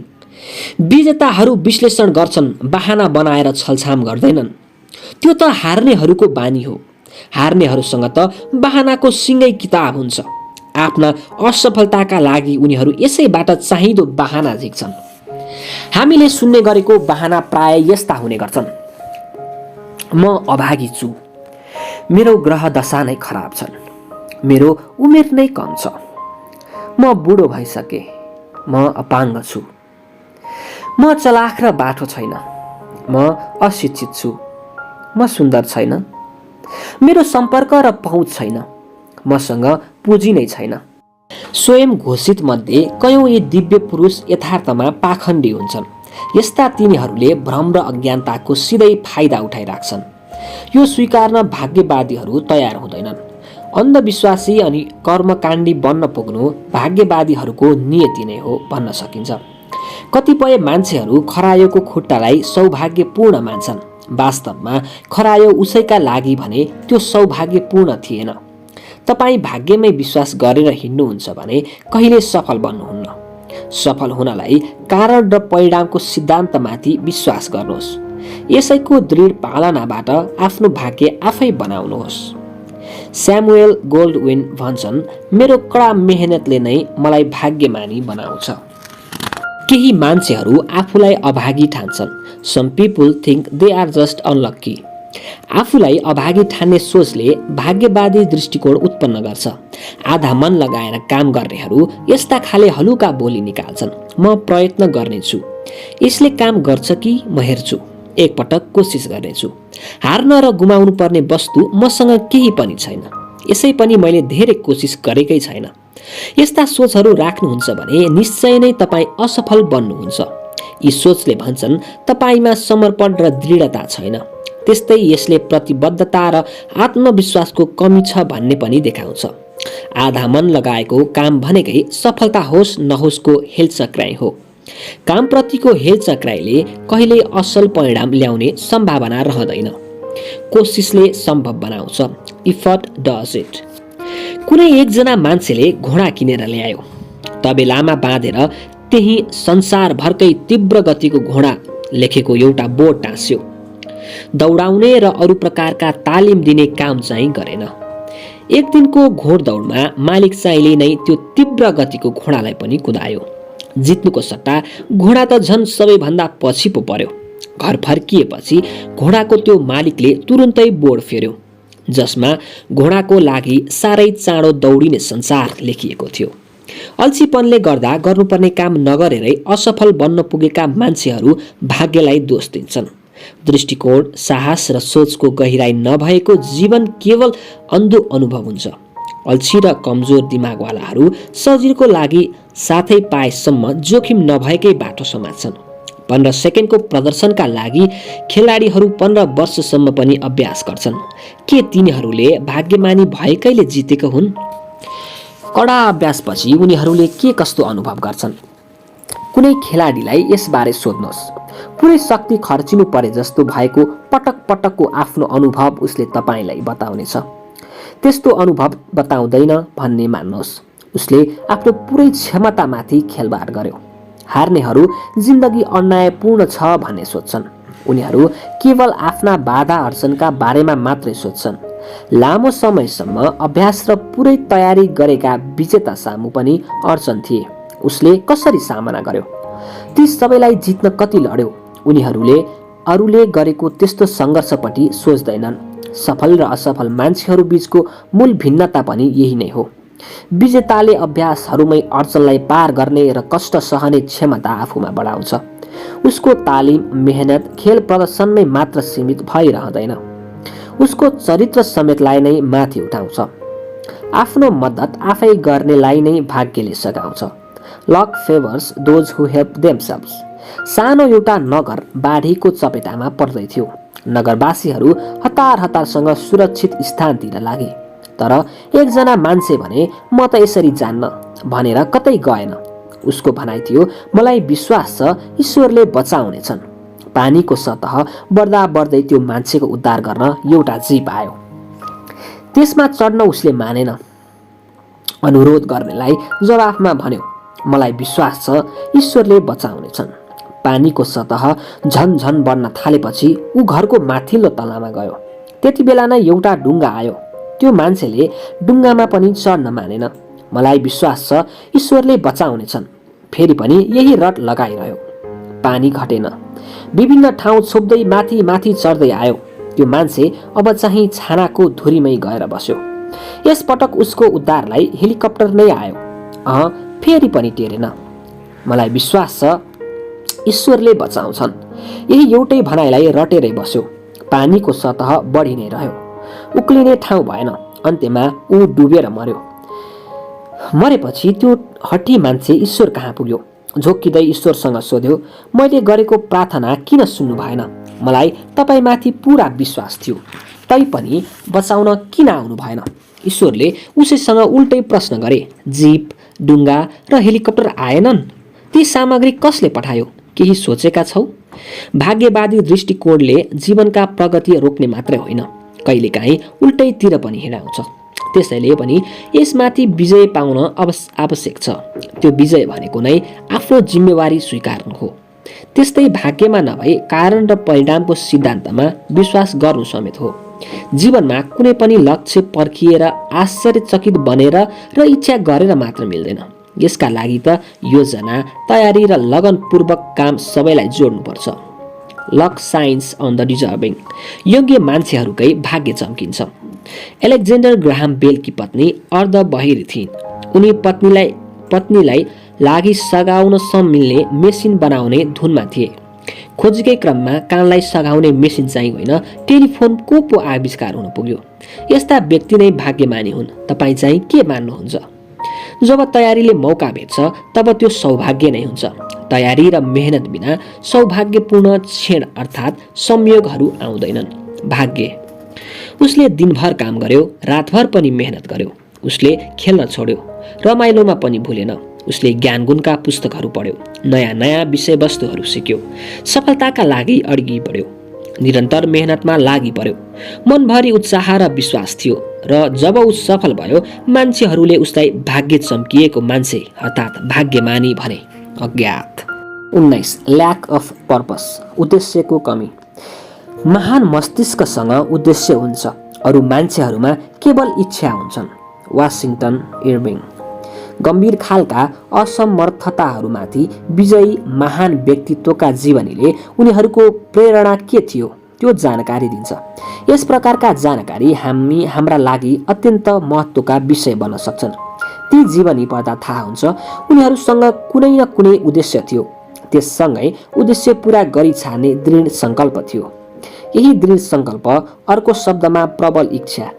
विजेताहरू विश्लेषण गर्छन्, बहाना बनाएर छलछाम गर्दैनन्। त्यो त हार्नेहरूको बानी हो। हार्नेहरूसँग त बहानाको सिङ्गै किताब हुन्छ। आफ्ना असफलताका लागि उनीहरू यसैबाट चाहिँदो बहाना झिक्छन्। हामीले सुन्ने गरेको बहाना प्राय यस्ता हुने गर्छन्। म अभागी छु, मेरो ग्रह दशा नै खराब छन्, मेरो उमेर नै कम छ, म बुढो भइसके, म अपाङ्ग छु, म चलाख र बाठो छैन, म अशिक्षित छु, म सुन्दर छैन, मेरो सम्पर्क र पहुँच छैन, मसँग पुँजी नै छैन। स्वयं घोषित मध्ये कयौं यी दिव्य पुरुष यथार्थमा पाखण्डी हुन्छन्। यस्ता तिनीहरूले भ्रम र अज्ञानताको सिधै फाइदा उठाइराख्छन्। यो स्वीकार्न भाग्यवादीहरू तयार हुँदैनन्। अन्धविश्वासी अनि कर्मकाण्डी बन्न पुग्नु भाग्यवादीहरूको नियति नै हो भन्न सकिन्छ। कतिपय मान्छेहरू खरायोको खुट्टालाई सौभाग्यपूर्ण मान्छन्। वास्तवमा खरायो उसैका लागि भने त्यो सौभाग्यपूर्ण थिएन। तपाईँ भाग्यमै विश्वास गरेर हिँड्नुहुन्छ भने कहिले सफल बन्नुहुन्न। सफल हुनलाई कारण र परिणामको सिद्धान्तमाथि विश्वास गर्नुहोस्। यसैको दृढ पालनाबाट आफ्नो भाग्य आफै बनाउनुहोस्। स्यामुएल गोल्डविन भन्छन्, मेरो कडा मेहनतले नै मलाई भाग्यमानी बनाउँछ। केही मान्छेहरू आफूलाई अभागी ठान्छन्। Some people think they are just unlucky. आफूलाई अभागी ठान्ने सोचले भाग्यवादी दृष्टिकोण उत्पन्न गर्छ। आधा मन लगाएर काम गर्नेहरू यस्ता खाले हलुका बोली निकाल्छन्, म प्रयत्न गर्नेछु, यसले काम गर्छ कि म हेर्छु, एकपटक कोसिस गर्नेछु, हार्न र गुमाउनु पर्ने वस्तु मसँग केही पनि छैन, यसै पनि मैले धेरै कोसिस गरेकै छैन। यस्ता सोचहरू राख्नुहुन्छ भने निश्चय नै तपाईँ असफल बन्नुहुन्छ। यी सोचले भन्छन् तपाईँमा समर्पण र दृढता छैन। त्यस्तै यसले प्रतिबद्धता र आत्मविश्वासको कमी छ भन्ने पनि देखाउँछ। आधा मन लगाएको काम भनेकै सफलता होस् नहोस्को हेलचक्राइ हो। कामप्रतिको हेलचक्राइले कहिल्यै असल परिणाम ल्याउने सम्भावना रहँदैन। कोसिसले सम्भव बनाउँछ। Effort does it. कुनै एकजना मान्छेले घोडा किनेर ल्यायो, तबेलामा बाँधेर त्यही संसारभरकै तीव्र गतिको घोडा लेखेको एउटा बोर्ड टाँस्यो। दौडाउने र अरू प्रकारका तालिम दिने काम चाहिँ गरेन। एक दिनको घोडदौडमा मालिक चाहिँले नै त्यो तीव्र गतिको घोडालाई पनि कुदायो। जित्नुको सट्टा घोडा त झन् सबैभन्दा पछि पो पर्यो। घर फर्किएपछि घोडाको त्यो मालिकले तुरुन्तै बोर्ड फेर्यो, जसमा घोडाको लागि साह्रै चाँडो दौडिने संसार लेखिएको थियो। अल्छीपनले गर्दा गर्नुपर्ने काम नगरेरै असफल बन्न पुगेका मान्छेहरू भाग्यलाई दोष दिन्छन्। दृष्टिकोण, साहस र सोचको गहिराई नभएको जीवन केवल अन्धो अनुभव हुन्छ। अल्छी र कमजोर दिमागवालाहरू सजिलोको लागि साथै पाएसम्म जोखिम नभएकै बाटो समात्छन्। 15 सेकेन्डको प्रदर्शनका लागि खेलाडीहरू 15 वर्षसम्म पनि अभ्यास गर्छन्। के तिनीहरूले भाग्यमानी भएकैले जितेका हुन्? कडा अभ्यासपछि उनीहरूले के कस्तो अनुभव गर्छन्? कुनै खेलाडीलाई यसबारे सोध्नुहोस्। पुरै शक्ति खर्चिनु परे जस्तो भएको पटक पटकको आफ्नो अनुभव उसले तपाईँलाई बताउनेछ। त्यस्तो अनुभव बताउँदैन भन्ने मान्नुहोस्। उसले आफ्नो पुरै क्षमतामाथि खेलबाड गर्यो। हार्नेहरू जिन्दगी अन्यायपूर्ण छ भन्ने सोध्छन्। उनीहरू केवल आफ्ना बाधा अर्चनका बारेमा मात्रै सोध्छन्। लामो समयसम्म अभ्यास र पुरै तयारी गरेका विजेता सामु पनि अर्चन थिए। उसले कसरी सामना गर्यो? ती सबैलाई जित्न कति लड्यो? उनीहरूले अरूले गरेको त्यस्तो सङ्घर्षपट्टि सोच्दैनन्। सफल र असफल मान्छेहरू बीचको मूल भिन्नता पनि यही नै हो। विजेताले अभ्यासहरूमै अडचनलाई पार गर्ने र कष्ट सहने क्षमता आफूमा बढाउँछ। उसको तालिम, मेहनत खेल प्रदर्शनमै मात्र सीमित भइरहँदैन, उसको चरित्र समेतलाई नै माथि उठाउँछ। आफ्नो मद्दत आफै गर्नेलाई नै भाग्यले सघाउँछ। Lock favours those who help themselves. सानो एउटा नगर बाढीको चपेटामा पर्दै थियो। नगरवासीहरू हतार हतारसँग सुरक्षित स्थानतिर लागे। तर एकजना मान्छे भने म त यसरी जान्न भनेर कतै गएन। उसको भनाइ थियो, मलाई विश्वास छ ईश्वरले बचाउनेछन्। पानीको सतह बढ्दा बढ्दै त्यो मान्छेको उद्धार गर्न एउटा जीप आयो। त्यसमा चढ्न उसले मानेन। अनुरोध गर्नेलाई जवाफमा भन्यो, मलाई विश्वास छ ईश्वरले बचाउनेछन्। पानीको सतह झनझन बढ्न थालेपछि ऊ घरको माथिल्लो तलामा गयो। त्यति बेला नै एउटा डुङ्गा आयो। त्यो मान्छेले डुङ्गामा पनि चढ्न मानेन। मलाई विश्वास छ ईश्वरले बचाउनेछन्। फेरि पनि यही रट लगाइरह्यो। पानी घटेन। विभिन्न ठाउँ छोप्दै माथि माथि चढ्दै आयो। त्यो मान्छे अब चाहिँ छानाको धुरीमै गएर बस्यो। यसपटक उसको उद्धारलाई हेलिकप्टर नै आयो। फेरि पनि टेरेन। मलाई विश्वास छ ईश्वरले बचाउँछन्। यही एउटै भनाइलाई रटेरै बस्यो। पानीको सतह बढी नै रह्यो। उक्लिने ठाउँ भएन। अन्त्यमा ऊ डुबेर मर्यो। मरेपछि त्यो हठी मान्छे ईश्वर कहाँ पुग्यो। झोक्किँदै ईश्वरसँग सोध्यो, मैले गरेको प्रार्थना किन सुन्नु भएन? मलाई तपाईँमाथि पुरा विश्वास थियो, तैपनि बचाउन किन आउनु भएन? ईश्वरले उसैसँग उल्टै प्रश्न गरे। जीप, डुङ्गा र हेलिकप्टर आएनन्? ती सामग्री कसले पठायो? केही सोचेका छौ? भाग्यवादी दृष्टिकोणले जीवनका प्रगति रोक्ने मात्रै होइन, कहिलेकाहीँ उल्टैतिर पनि हिँडाउँछ। त्यसैले पनि यसमाथि विजय पाउन आवश्यक छ। त्यो विजय भनेको नै आफ्नो जिम्मेवारी स्वीकार्नु हो। त्यस्तै भाग्यमा नभई कारण र परिणामको सिद्धान्तमा विश्वास गर्नु समेत हो। जीवनमा कुनै पनि लक्ष्य पर्खिएर आश्चर्यचकित बनेर र इच्छा गरेर मात्र मिल्दैन। यसका लागि त योजना, तयारी र लगनपूर्वक काम सबैलाई जोड्नुपर्छ। Luck shines on the deserving. योग्य मान्छेहरूकै भाग्य चम्किन्छ। एलेक्जेन्डर ग्राहम बेलकी पत्नी अर्धबहिरी थिइन्। उनी पत्नीलाई लागि सघाउन मिल्ने मेसिन बनाउने धुनमा थिए। खोजीकै क्रममा कानलाई सघाउने मेसिन चाहिँ होइन, टेलिफोनको पो आविष्कार हुन पुग्यो। यस्ता व्यक्ति नै भाग्यमानी हुन्। तपाईँ चाहिँ के मान्नुहुन्छ? जब तयारीले मौका भेट्छ तब त्यो सौभाग्य नै हुन्छ। तयारी र मेहनत बिना सौभाग्यपूर्ण क्षण अर्थात् संयोगहरू आउँदैनन्। भाग्य। उसले दिनभर काम गर्यो, रातभर पनि मेहनत गर्यो। उसले खेल्न छोड्यो, रमाइलोमा पनि भुलेन। उसले ज्ञानगुणका पुस्तकहरू पढ्यो, नयाँ नयाँ विषयवस्तुहरू सिक्यो, सफलताका लागि अघि बढ्यो, निरन्तर मेहनतमा लागि पर्यो। मनभरि उत्साह र विश्वास थियो र जब ऊ सफल भयो मान्छेहरूले उसलाई भाग्य चम्किएको मान्छे अर्थात् भाग्यमानी भने। अज्ञात। 19. Lack of purpose. उद्देश्यको कमी। महान मस्तिष्कसँग उद्देश्य हुन्छ, अरू मान्छेहरूमा केवल इच्छा हुन्छन्। वाशिंटन इर्विङ। गम्भीर खालका असमर्थताहरूमाथि विजयी महान व्यक्तित्वका जीवनीले उनीहरूको प्रेरणा के थियो त्यो जानकारी दिन्छ। यस प्रकारका जानकारी हाम्रा लागि अत्यन्त महत्त्वका विषय बन्न सक्छन्। ती जीवनी पढ्दा थाहा हुन्छ उनीहरूसँग कुनै न कुनै उद्देश्य थियो। त्यससँगै उद्देश्य पूरा गरी छाड्ने दृढ सङ्कल्प थियो। यही दृढ सङ्कल्प, अर्को शब्दमा प्रबल इच्छा,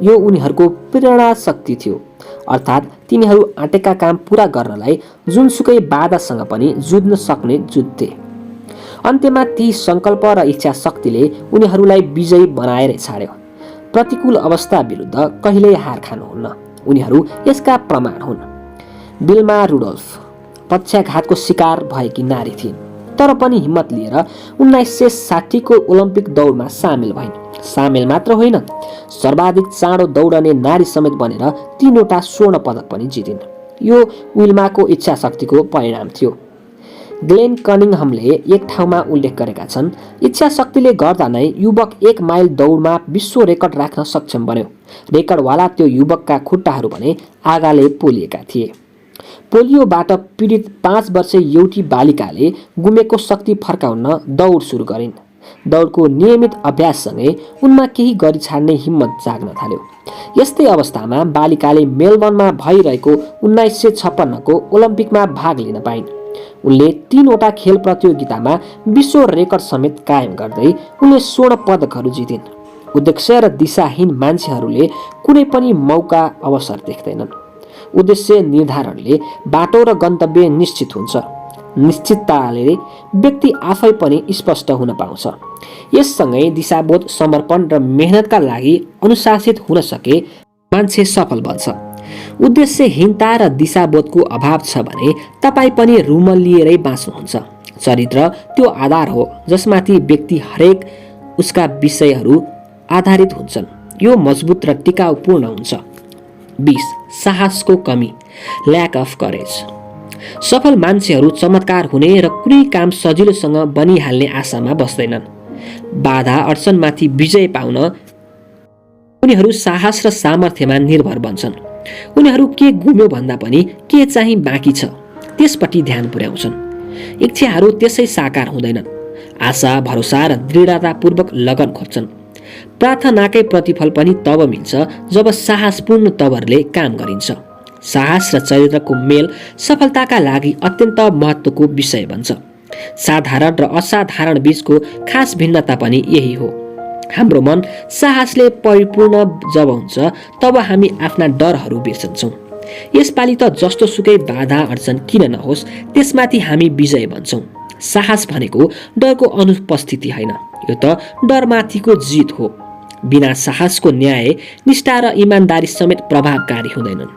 यो उनीहरूको प्रेरणा शक्ति थियो। अर्थात् तिनीहरू आँटेका काम पूरा गर्नलाई जुनसुकै बाधासँग पनि जुझ्न सक्ने जुध्थे। अन्त्यमा ती सङ्कल्प र इच्छा शक्तिले उनीहरूलाई विजयी बनाएर छाड्यो। प्रतिकूल अवस्था विरुद्ध कहिल्यै हार खानुहुन्न। उनीहरू यसका प्रमाण हुन्। बिल्मा रुडोल्फ पक्षाघातको शिकार भएकी नारी थिइन्, तर पनि हिम्मत लिएर 1960 को ओलम्पिक दौडमा सामेल भइन्। सामेल मात्र होइन, सर्वाधिक चाँडो दौडने नारी समेत बनेर 3वटा स्वर्ण पदक पनि जितिन्। यो विल्माको इच्छा शक्तिको परिणाम थियो। ग्लेन कनिङहमले एक ठाउँमा उल्लेख गरेका छन्, इच्छा शक्तिले गर्दा नै युवक 1 माइल दौडमा विश्व रेकर्ड राख्न सक्षम बन्यो। रेकर्डवाला त्यो युवकका खुट्टाहरू भने आगाले पोलिएका थिए। पोलियोबाट पीडित 5 वर्षीय एउटी बालिकाले गुमेको शक्ति फर्काउन दौड सुरु गरिन्। दौडको नियमित अभ्याससँगै उनमा केही गरी छाड्ने हिम्मत जाग्न थाल्यो। यस्तै अवस्थामा बालिकाले मेलबर्नमा भइरहेको 1956 को ओलम्पिकमा भाग लिन पाइन्। उनले 3वटा खेल प्रतियोगितामा विश्व रेकर्ड समेत कायम गर्दै उनले स्वर्ण पदकहरू जितिन्। उद्देश्य र दिशाहीन मान्छेहरूले कुनै पनि मौका अवसर देख्दैनन्। उद्देश्य निर्धारणले बाटो र गन्तव्य निश्चित हुन्छ। निश्चितताले व्यक्ति आफै पनि स्पष्ट हुन पाउँछ। यससँगै दिशाबोध, समर्पण र मेहनतका लागि अनुशासित हुन सके मान्छे सफल बन्छ। उद्देश्यहीनता र दिशाबोधको अभाव छ भने तपाईँ पनि रुमल्लिएरै बाँच्नुहुन्छ। चरित्र त्यो आधार हो जसमाथि व्यक्ति हरेक उसका विषयहरू आधारित हुन्छन्। यो मजबुत र टिकाउपूर्ण हुन्छ। 20. साहसको कमी। Lack of courage. सफल मान्छेहरू चमत्कार हुने र कुनै काम सजिलोसँग बनिहाल्ने आशामा बस्दैनन्। बाधा अडचनमाथि विजय पाउन उनीहरू साहस र सामर्थ्यमा निर्भर बन्छन्। उनीहरू के गुम्यो भन्दा पनि के चाहिँ बाँकी छ त्यसपट्टि ध्यान पुर्याउँछन्। इच्छाहरू त्यसै साकार हुँदैनन्। आशा, भरोसा र दृढतापूर्वक लगन खोज्छन्। प्रार्थनाकै प्रतिफल पनि तब मिल्छ जब साहसपूर्ण तवरले काम गरिन्छ। साहस र चरित्रको मेल सफलताका लागि अत्यन्त महत्त्वको विषय बन्छ। साधारण र असाधारण बीचको खास भिन्नता पनि यही हो। हाम्रो मन साहसले परिपूर्ण जब हुन्छ तब हामी आफ्ना डरहरू बिर्सन्छौँ। यसपालि त जस्तो सुकै बाधा अडचन किन नहोस् त्यसमाथि हामी विजय बन्छौँ। साहस भनेको डरको अनुपस्थिति होइन, यो त डरमाथिको जित हो। बिना साहसको न्याय, निष्ठा र इमान्दारी समेत प्रभावकारी हुँदैनन्।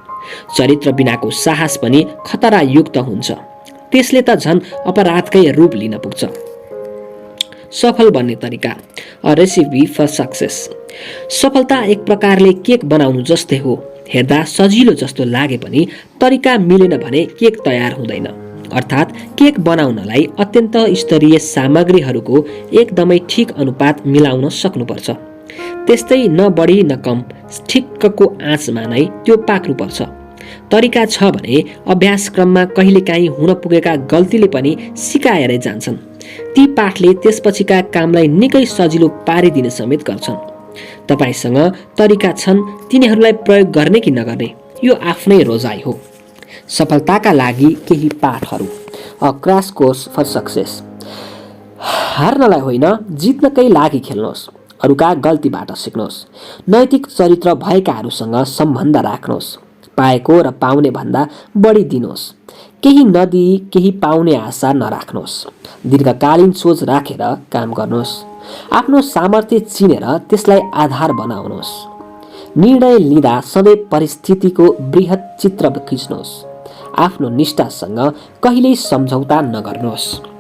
चरित्र बिनाको साहस पनि खतरायुक्त हुन्छ। त्यसले त झन् अपराधकै रूप लिन पुग्छ। सफल बन्ने तरिका, अ रेसिपी फर सक्सेस। सफलता एक प्रकारले केक बनाउनु जस्तै हो। हेर्दा सजिलो जस्तो लागे पनि तरिका मिलेन भने केक तयार हुँदैन। अर्थात् केक बनाउनलाई अत्यन्त स्तरीय सामग्रीहरूको एकदमै ठिक अनुपात मिलाउन सक्नुपर्छ। त्यस्तै न बढी न कम, ठिक्कको आँचमा नै त्यो पाक्नुपर्छ। तरिका छ भने अभ्यासक्रममा कहिलेकाहीँ हुन पुगेका गल्तीले पनि सिकाएरै जान्छन्। ती पाठले त्यसपछिका कामलाई निकै सजिलो पारिदिने समेत गर्छन्। तपाईसँग तरिका छन्, तिनीहरूलाई प्रयोग गर्ने कि नगर्ने यो आफ्नै रोजाइ हो। सफलताका लागि केही पाठहरू, a crash course for success. हार्नलाई होइन, जित्नकै लागि खेल्नुहोस्। अरूका गल्तीबाट सिक्नुहोस्। नैतिक चरित्र भएकाहरूसँग सम्बन्ध राख्नुहोस्। पाएको र पाउने भन्दा बढी दिनुहोस्। केही नदिई केही पाउने आशा नराख्नुहोस्। दीर्घकालीन सोच राखेर काम गर्नुहोस्। आफ्नो सामर्थ्य चिनेर त्यसलाई आधार बनाउनुहोस्। निर्णय लिँदा सधैँ परिस्थितिको बृहत चित्र खिच्नुहोस्। आफ्नो निष्ठासँग कहिल्यै सम्झौता नगर्नुहोस्।